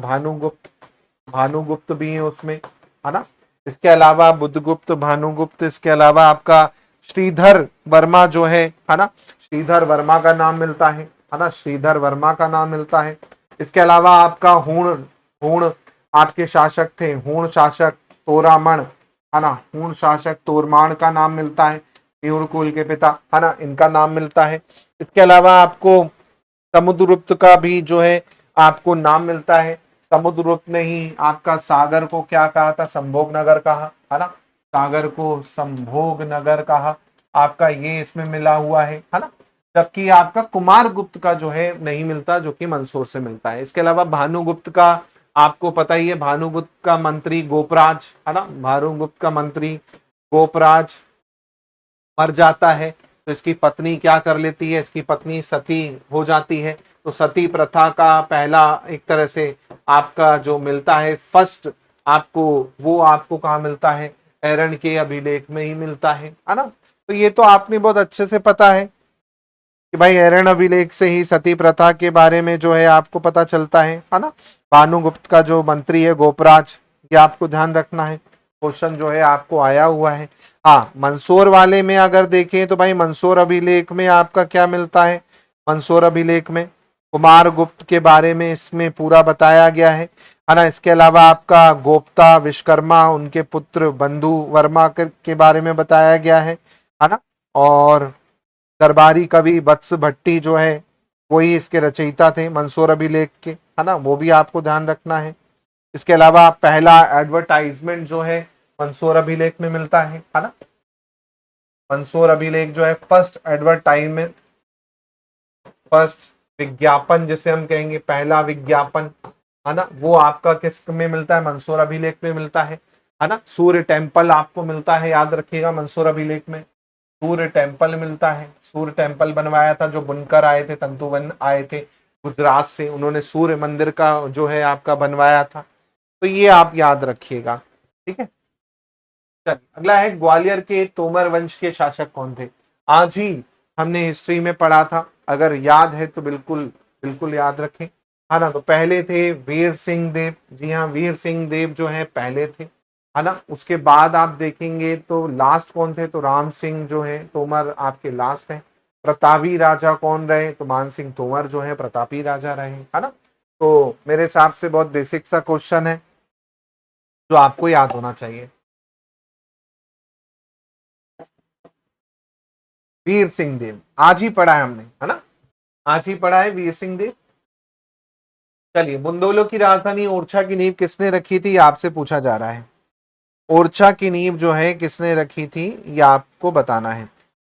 भानुगुप्त भी है उसमें, है ना। इसके अलावा बुद्धगुप्त, भानुगुप्त, इसके अलावा आपका श्रीधर वर्मा जो है ना, श्रीधर वर्मा का नाम मिलता है ना। श्रीधर वर्मा का नाम मिलता है। इसके अलावा आपका हूण हूण आपके शासक थे, हूण शासक तोरामण, है ना। हूण शासक तोरमाण का नाम मिलता है, कुल के पिता, है ना, इनका नाम मिलता है। इसके अलावा आपको समुद्रगुप्त का भी जो है आपको नाम मिलता है। समुद्रगुप्त ने ही आपका सागर को क्या कहा था, संभोग नगर कहा, है ना। सागर को संभोग नगर कहा, आपका ये इसमें मिला हुआ है ना। जबकि आपका कुमार गुप्त का जो है नहीं मिलता, जो कि मंदसौर से मिलता है। इसके अलावा भानुगुप्त का आपको पता ही है, भानुगुप्त का मंत्री गोपराज, है ना। भानुगुप्त का मंत्री गोपराज मर जाता है, तो इसकी पत्नी क्या कर लेती है, इसकी पत्नी सती हो जाती है। तो सती प्रथा का पहला एक तरह से आपका जो मिलता है फर्स्ट आपको, वो आपको कहाँ मिलता है, एरन के अभिलेख में ही मिलता है ना। तो ये तो आपने बहुत अच्छे से पता है कि भाई एरन अभिलेख से ही सती प्रथा के बारे में जो है आपको पता चलता है ना। भानुगुप्त का जो मंत्री है गोपराज, ये आपको ध्यान रखना है। क्वेश्चन जो है आपको आया हुआ है। हाँ, मंसूर वाले में अगर देखें तो भाई मंसूर अभिलेख में आपका क्या मिलता है, मंसूर अभिलेख में कुमार गुप्त के बारे में इसमें पूरा बताया गया है ना। इसके अलावा आपका गोप्ता विश्वकर्मा उनके पुत्र बंधु वर्मा के बारे में बताया गया है ना। और दरबारी कवि वत्स भट्टी जो है वही इसके रचयिता थे मंसूर अभिलेख के, है ना, वो भी आपको ध्यान रखना है। इसके अलावा पहला एडवर्टाइजमेंट जो है मंसूर अभिलेख में मिलता है ना। मंसूर अभिलेख जो है फर्स्ट एडवर्टाइजमेंट, फर्स्ट विज्ञापन जिसे हम कहेंगे, पहला विज्ञापन, है ना, वो आपका किस में मिलता है, मंसूर अभिलेख में मिलता है ना। सूर्य टेम्पल आपको मिलता है, याद रखिएगा, मंसूर अभिलेख में सूर्य टेम्पल मिलता है। सूर्य टेम्पल बनवाया था जो बुनकर आए थे, तंतुबन आए थे गुजरात से, उन्होंने सूर्य मंदिर का जो है आपका बनवाया था। तो ये आप याद रखिएगा, ठीक है। चलिए अगला है, ग्वालियर के तोमर वंश के शासक कौन थे। आज ही हमने हिस्ट्री में पढ़ा था, अगर याद है तो बिल्कुल बिल्कुल याद रखें, है ना। तो पहले थे वीर सिंह देव, जी हाँ, वीर सिंह देव जो है पहले थे, है ना। उसके बाद आप देखेंगे तो लास्ट कौन थे, तो राम सिंह जो है तोमर आपके लास्ट है। प्रतापी राजा कौन रहे, तो मान सिंह तोमर जो है प्रतापी राजा रहे, है ना। तो मेरे हिसाब से बहुत बेसिक सा क्वेश्चन है जो आपको याद होना चाहिए। वीर सिंह देव आज ही पढ़ा है हमने, है ना, आज ही पढ़ा है वीर सिंह देव। चलिए, बुंदेलों की राजधानी ओरछा की नींव किसने रखी थी, आपसे पूछा जा रहा है। ओरछा की नींव जो है किसने रखी थी, ये आपको बताना है।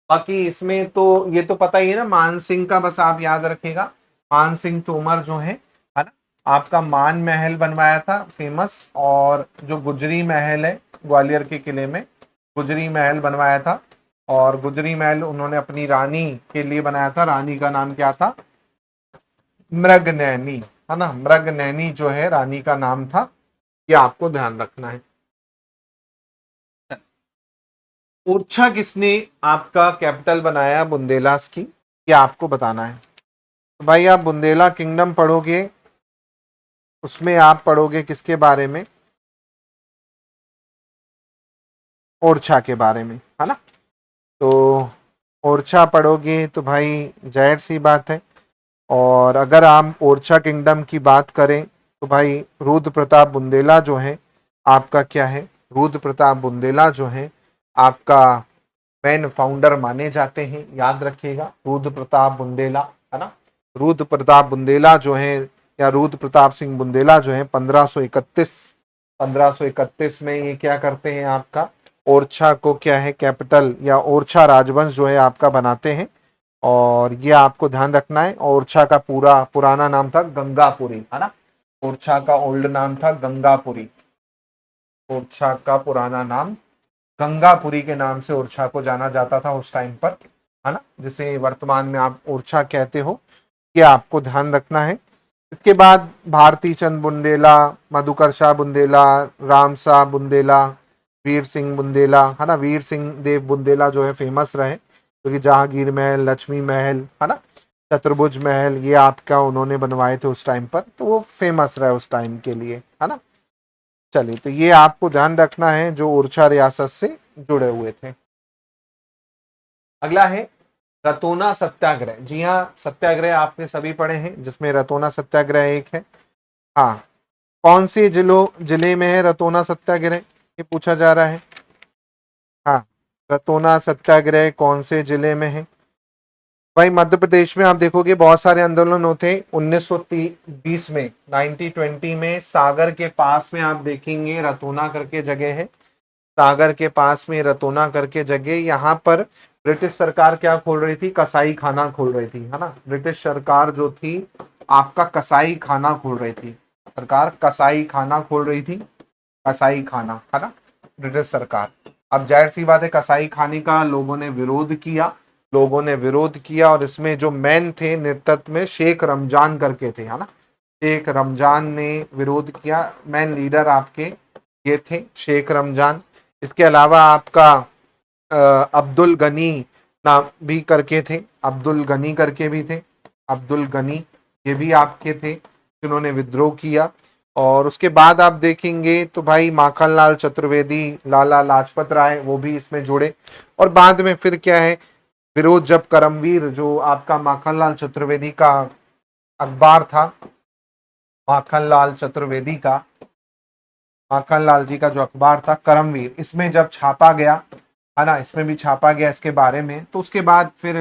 बाकी इसमें तो ये तो पता ही है ना, मान सिंह का बस आप याद रखिएगा, मान सिंह तोमर जो है ना, आपका मान महल बनवाया था फेमस, और जो गुजरी महल है ग्वालियर के किले में, गुजरी महल बनवाया था। और गुजरी महल उन्होंने अपनी रानी के लिए बनाया था, रानी का नाम क्या था, मृगनैनी, है ना, मृगनैनी जो है रानी का नाम था, ये आपको ध्यान रखना है। ओरछा किसने आपका कैपिटल बनाया बुंदेलास की, ये आपको बताना है। तो भाई आप बुंदेला किंगडम पढ़ोगे, उसमें आप पढ़ोगे किसके बारे में, ओरछा के बारे में, है ना। तो ओरछा पढ़ोगे तो भाई जाहिर सी बात है। और अगर आप ओरछा किंगडम की बात करें तो भाई रुद्र प्रताप बुंदेला जो है आपका क्या है, रुद्र प्रताप बुंदेला जो है आपका मेन फाउंडर माने जाते हैं, याद रखिएगा, रुद्र प्रताप बुंदेला, है ना। रुद्र प्रताप बुंदेला जो है, या रुद्र प्रताप सिंह बुंदेला जो है 1531 में ये क्या करते हैं, आपका ओरछा को क्या है कैपिटल, या ओरछा राजवंश जो है आपका बनाते हैं। और ये आपको ध्यान रखना है, ओरछा का पूरा पुराना नाम था गंगापुरी, है ना। ओरछा का ओल्ड नाम था गंगापुरी, ओरछा का पुराना नाम गंगापुरी के नाम से ओरछा को जाना जाता था उस टाइम पर, है ना, जिसे वर्तमान में आप ओरछा कहते हो, ये आपको ध्यान रखना है। इसके बाद भारती चंद बुंदेला, मधुकर शाह बुंदेला, राम शाह बुंदेला, वीर सिंह बुंदेला, है ना, वीर सिंह देव बुंदेला जो है फेमस रहे क्योंकि जहांगीर महल, लक्ष्मी महल, है ना, चतुर्भुज महल, ये आपका उन्होंने बनवाए थे उस टाइम पर, तो वो फेमस रहे उस टाइम के लिए, है ना। चलिए, तो ये आपको ध्यान रखना है जो ओरछा रियासत से जुड़े हुए थे। अगला है रतौना सत्याग्रह। जी हाँ, सत्याग्रह आपने सभी पढ़े हैं, जिसमें रतौना सत्याग्रह एक है। हाँ, कौन से जिले में है रतौना सत्याग्रह, ये पूछा जा रहा है। हाँ, रतौना सत्याग्रह कौन से जिले में है। भाई मध्य प्रदेश में आप देखोगे बहुत सारे आंदोलन होते हैं। 1920 में 1920 में सागर के पास में आप देखेंगे रतौना करके जगह है, सागर के पास में रतौना करके जगह, यहाँ पर ब्रिटिश सरकार क्या खोल रही थी, कसाई खाना खोल रही थी, है ना। ब्रिटिश सरकार जो थी आपका कसाई खाना खोल रही थी, सरकार कसाई खाना खोल रही थी, कसाई खाना, है ना, ब्रिटिश सरकार। अब जाहिर सी बात है कसाई खाने का लोगों ने विरोध किया, लोगों ने विरोध किया, और इसमें जो मैन थे नेतृत्व में शेख रमजान करके थे, है ना, शेख रमजान ने विरोध किया, मैन लीडर आपके ये थे शेख रमजान। इसके अलावा आपका अब्दुल गनी नाम भी करके थे, अब्दुल गनी करके भी थे, अब्दुल गनी ये भी आपके थे जिन्होंने विद्रोह किया। और उसके बाद आप देखेंगे तो भाई माखनलाल चतुर्वेदी, लाला लाजपत राय, वो भी इसमें जुड़े। और बाद में फिर क्या है, विरोध जब करमवीर, जो आपका माखनलाल चतुर्वेदी का अखबार था, माखनलाल चतुर्वेदी का, माखनलाल जी का जो अखबार था करमवीर, इसमें जब छापा गया है ना, इसमें भी छापा गया इसके बारे में, तो उसके बाद फिर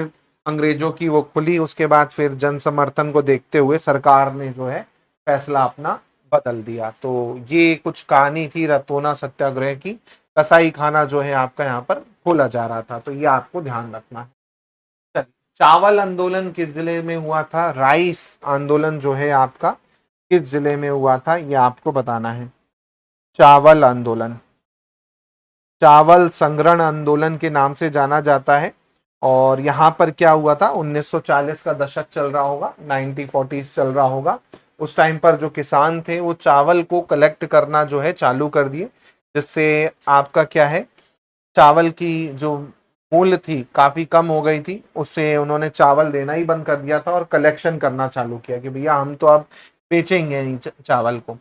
अंग्रेजों की वो खुली। उसके बाद फिर जन समर्थन को देखते हुए सरकार ने जो है फैसला अपना बदल दिया। तो ये कुछ कहानी थी रतोना सत्याग्रह की। कसाई खाना जो है आपका यहाँ पर खोला जा रहा था, तो ये आपको ध्यान रखना है। चलिए, चावल आंदोलन किस जिले में हुआ था? राइस आंदोलन जो है आपका किस जिले में हुआ था, ये आपको बताना है। चावल आंदोलन, चावल संग्रहण आंदोलन के नाम से जाना जाता है। और यहाँ पर क्या हुआ था, 1940 का दशक चल रहा होगा, 1940s चल रहा होगा। उस टाइम पर जो किसान थे वो चावल को कलेक्ट करना जो है चालू कर दिए, जिससे आपका क्या है, चावल की जो मूल्य थी काफी कम हो गई थी, उससे उन्होंने चावल देना ही बंद कर दिया था और कलेक्शन करना चालू किया कि भैया हम तो अब बेचेंगे नहीं चावल को।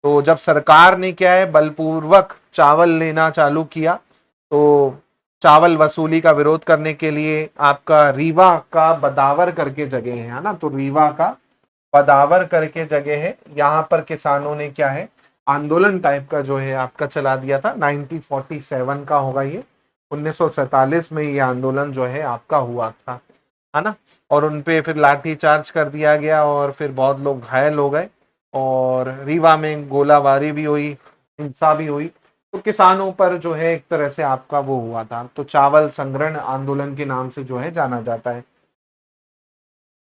तो जब सरकार ने क्या है बलपूर्वक चावल लेना चालू किया, तो चावल वसूली का विरोध करने के लिए आपका रीवा का बदावर करके जगह है ना, तो रीवा का बदावर करके जगह है, यहाँ पर किसानों ने क्या है आंदोलन टाइप का जो है आपका चला दिया था। 1947 का होगा ये, 1947 में ये आंदोलन जो है आपका हुआ था, है ना। और उनपे फिर लाठी चार्ज कर दिया गया और फिर बहुत लोग घायल हो गए और रीवा में गोलाबारी भी हुई, हिंसा भी हुई। तो किसानों पर जो है एक तरह से आपका वो हुआ था, तो चावल संग्रहण आंदोलन के नाम से जो है जाना जाता है।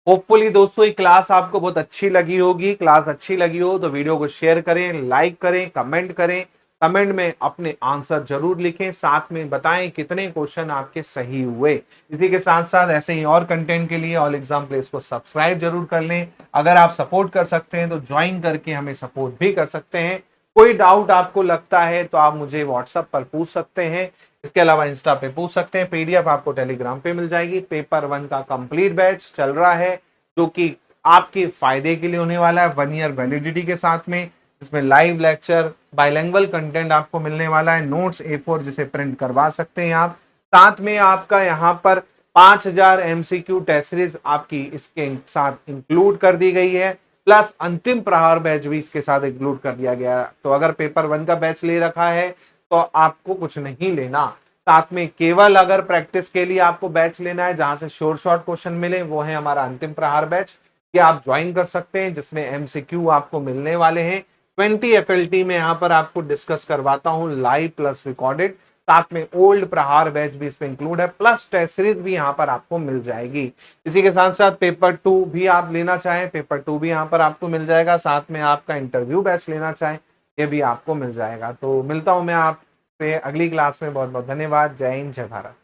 होपफुली दोस्तों ये क्लास आपको बहुत अच्छी लगी होगी। क्लास अच्छी लगी हो तो वीडियो को शेयर करें, लाइक करें, कमेंट करें। कमेंट में अपने आंसर जरूर लिखें, साथ में बताएं कितने क्वेश्चन आपके सही हुए। इसी के साथ साथ ऐसे ही और कंटेंट के लिए ऑल एग्जाम प्लेस को सब्सक्राइब जरूर कर लें। अगर आप सपोर्ट कर सकते हैं तो ज्वाइन करके हमें सपोर्ट भी कर सकते हैं। कोई डाउट आपको लगता है तो आप मुझे व्हाट्सएप पर पूछ सकते हैं, इसके अलावा इंस्टा पे पूछ सकते हैं। पीडीएफ आपको टेलीग्राम पे मिल जाएगी। पेपर 1 का कंप्लीट बैच चल रहा है, जो कि आपके फायदे के लिए होने वाला है, 1 ईयर वैलिडिटी के साथ में, जिसमें लाइव लेक्चर, बाइलिंगुअल कंटेंट आपको मिलने वाला है, नोट्स A4 जिसे प्रिंट करवा सकते हैं आप। साथ में आपका यहाँ पर 5000 MCQ टेस्ट सीरीज आपकी इसके साथ इंक्लूड कर दी गई है, प्लस अंतिम प्रहार बैच भी इसके साथ इंक्लूड कर दिया गया है। तो अगर पेपर 1 का बैच ले रखा है तो आपको कुछ नहीं लेना। साथ में केवल अगर प्रैक्टिस के लिए आपको बैच लेना है जहां से शॉर्ट शॉर्ट क्वेश्चन मिले, वो है हमारा अंतिम प्रहार बैच, ये आप ज्वाइन कर सकते हैं, जिसमें एमसीक्यू आपको मिलने वाले हैं। 20 एफएलटी में यहाँ पर आपको डिस्कस करवाता हूँ लाइव प्लस रिकॉर्डेड। साथ में ओल्ड प्रहार बैच भी इसमें इंक्लूड है, प्लस टेस्ट सीरीज भी यहाँ पर आपको मिल जाएगी। इसी के साथ साथ पेपर 2 भी आप लेना चाहें, पेपर 2 भी यहाँ पर आपको मिल जाएगा। साथ में आपका इंटरव्यू बैच लेना चाहें, ये भी आपको मिल जाएगा। तो मिलता हूं मैं आपसे अगली क्लास में। बहुत बहुत धन्यवाद। जय हिंद, जय भारत।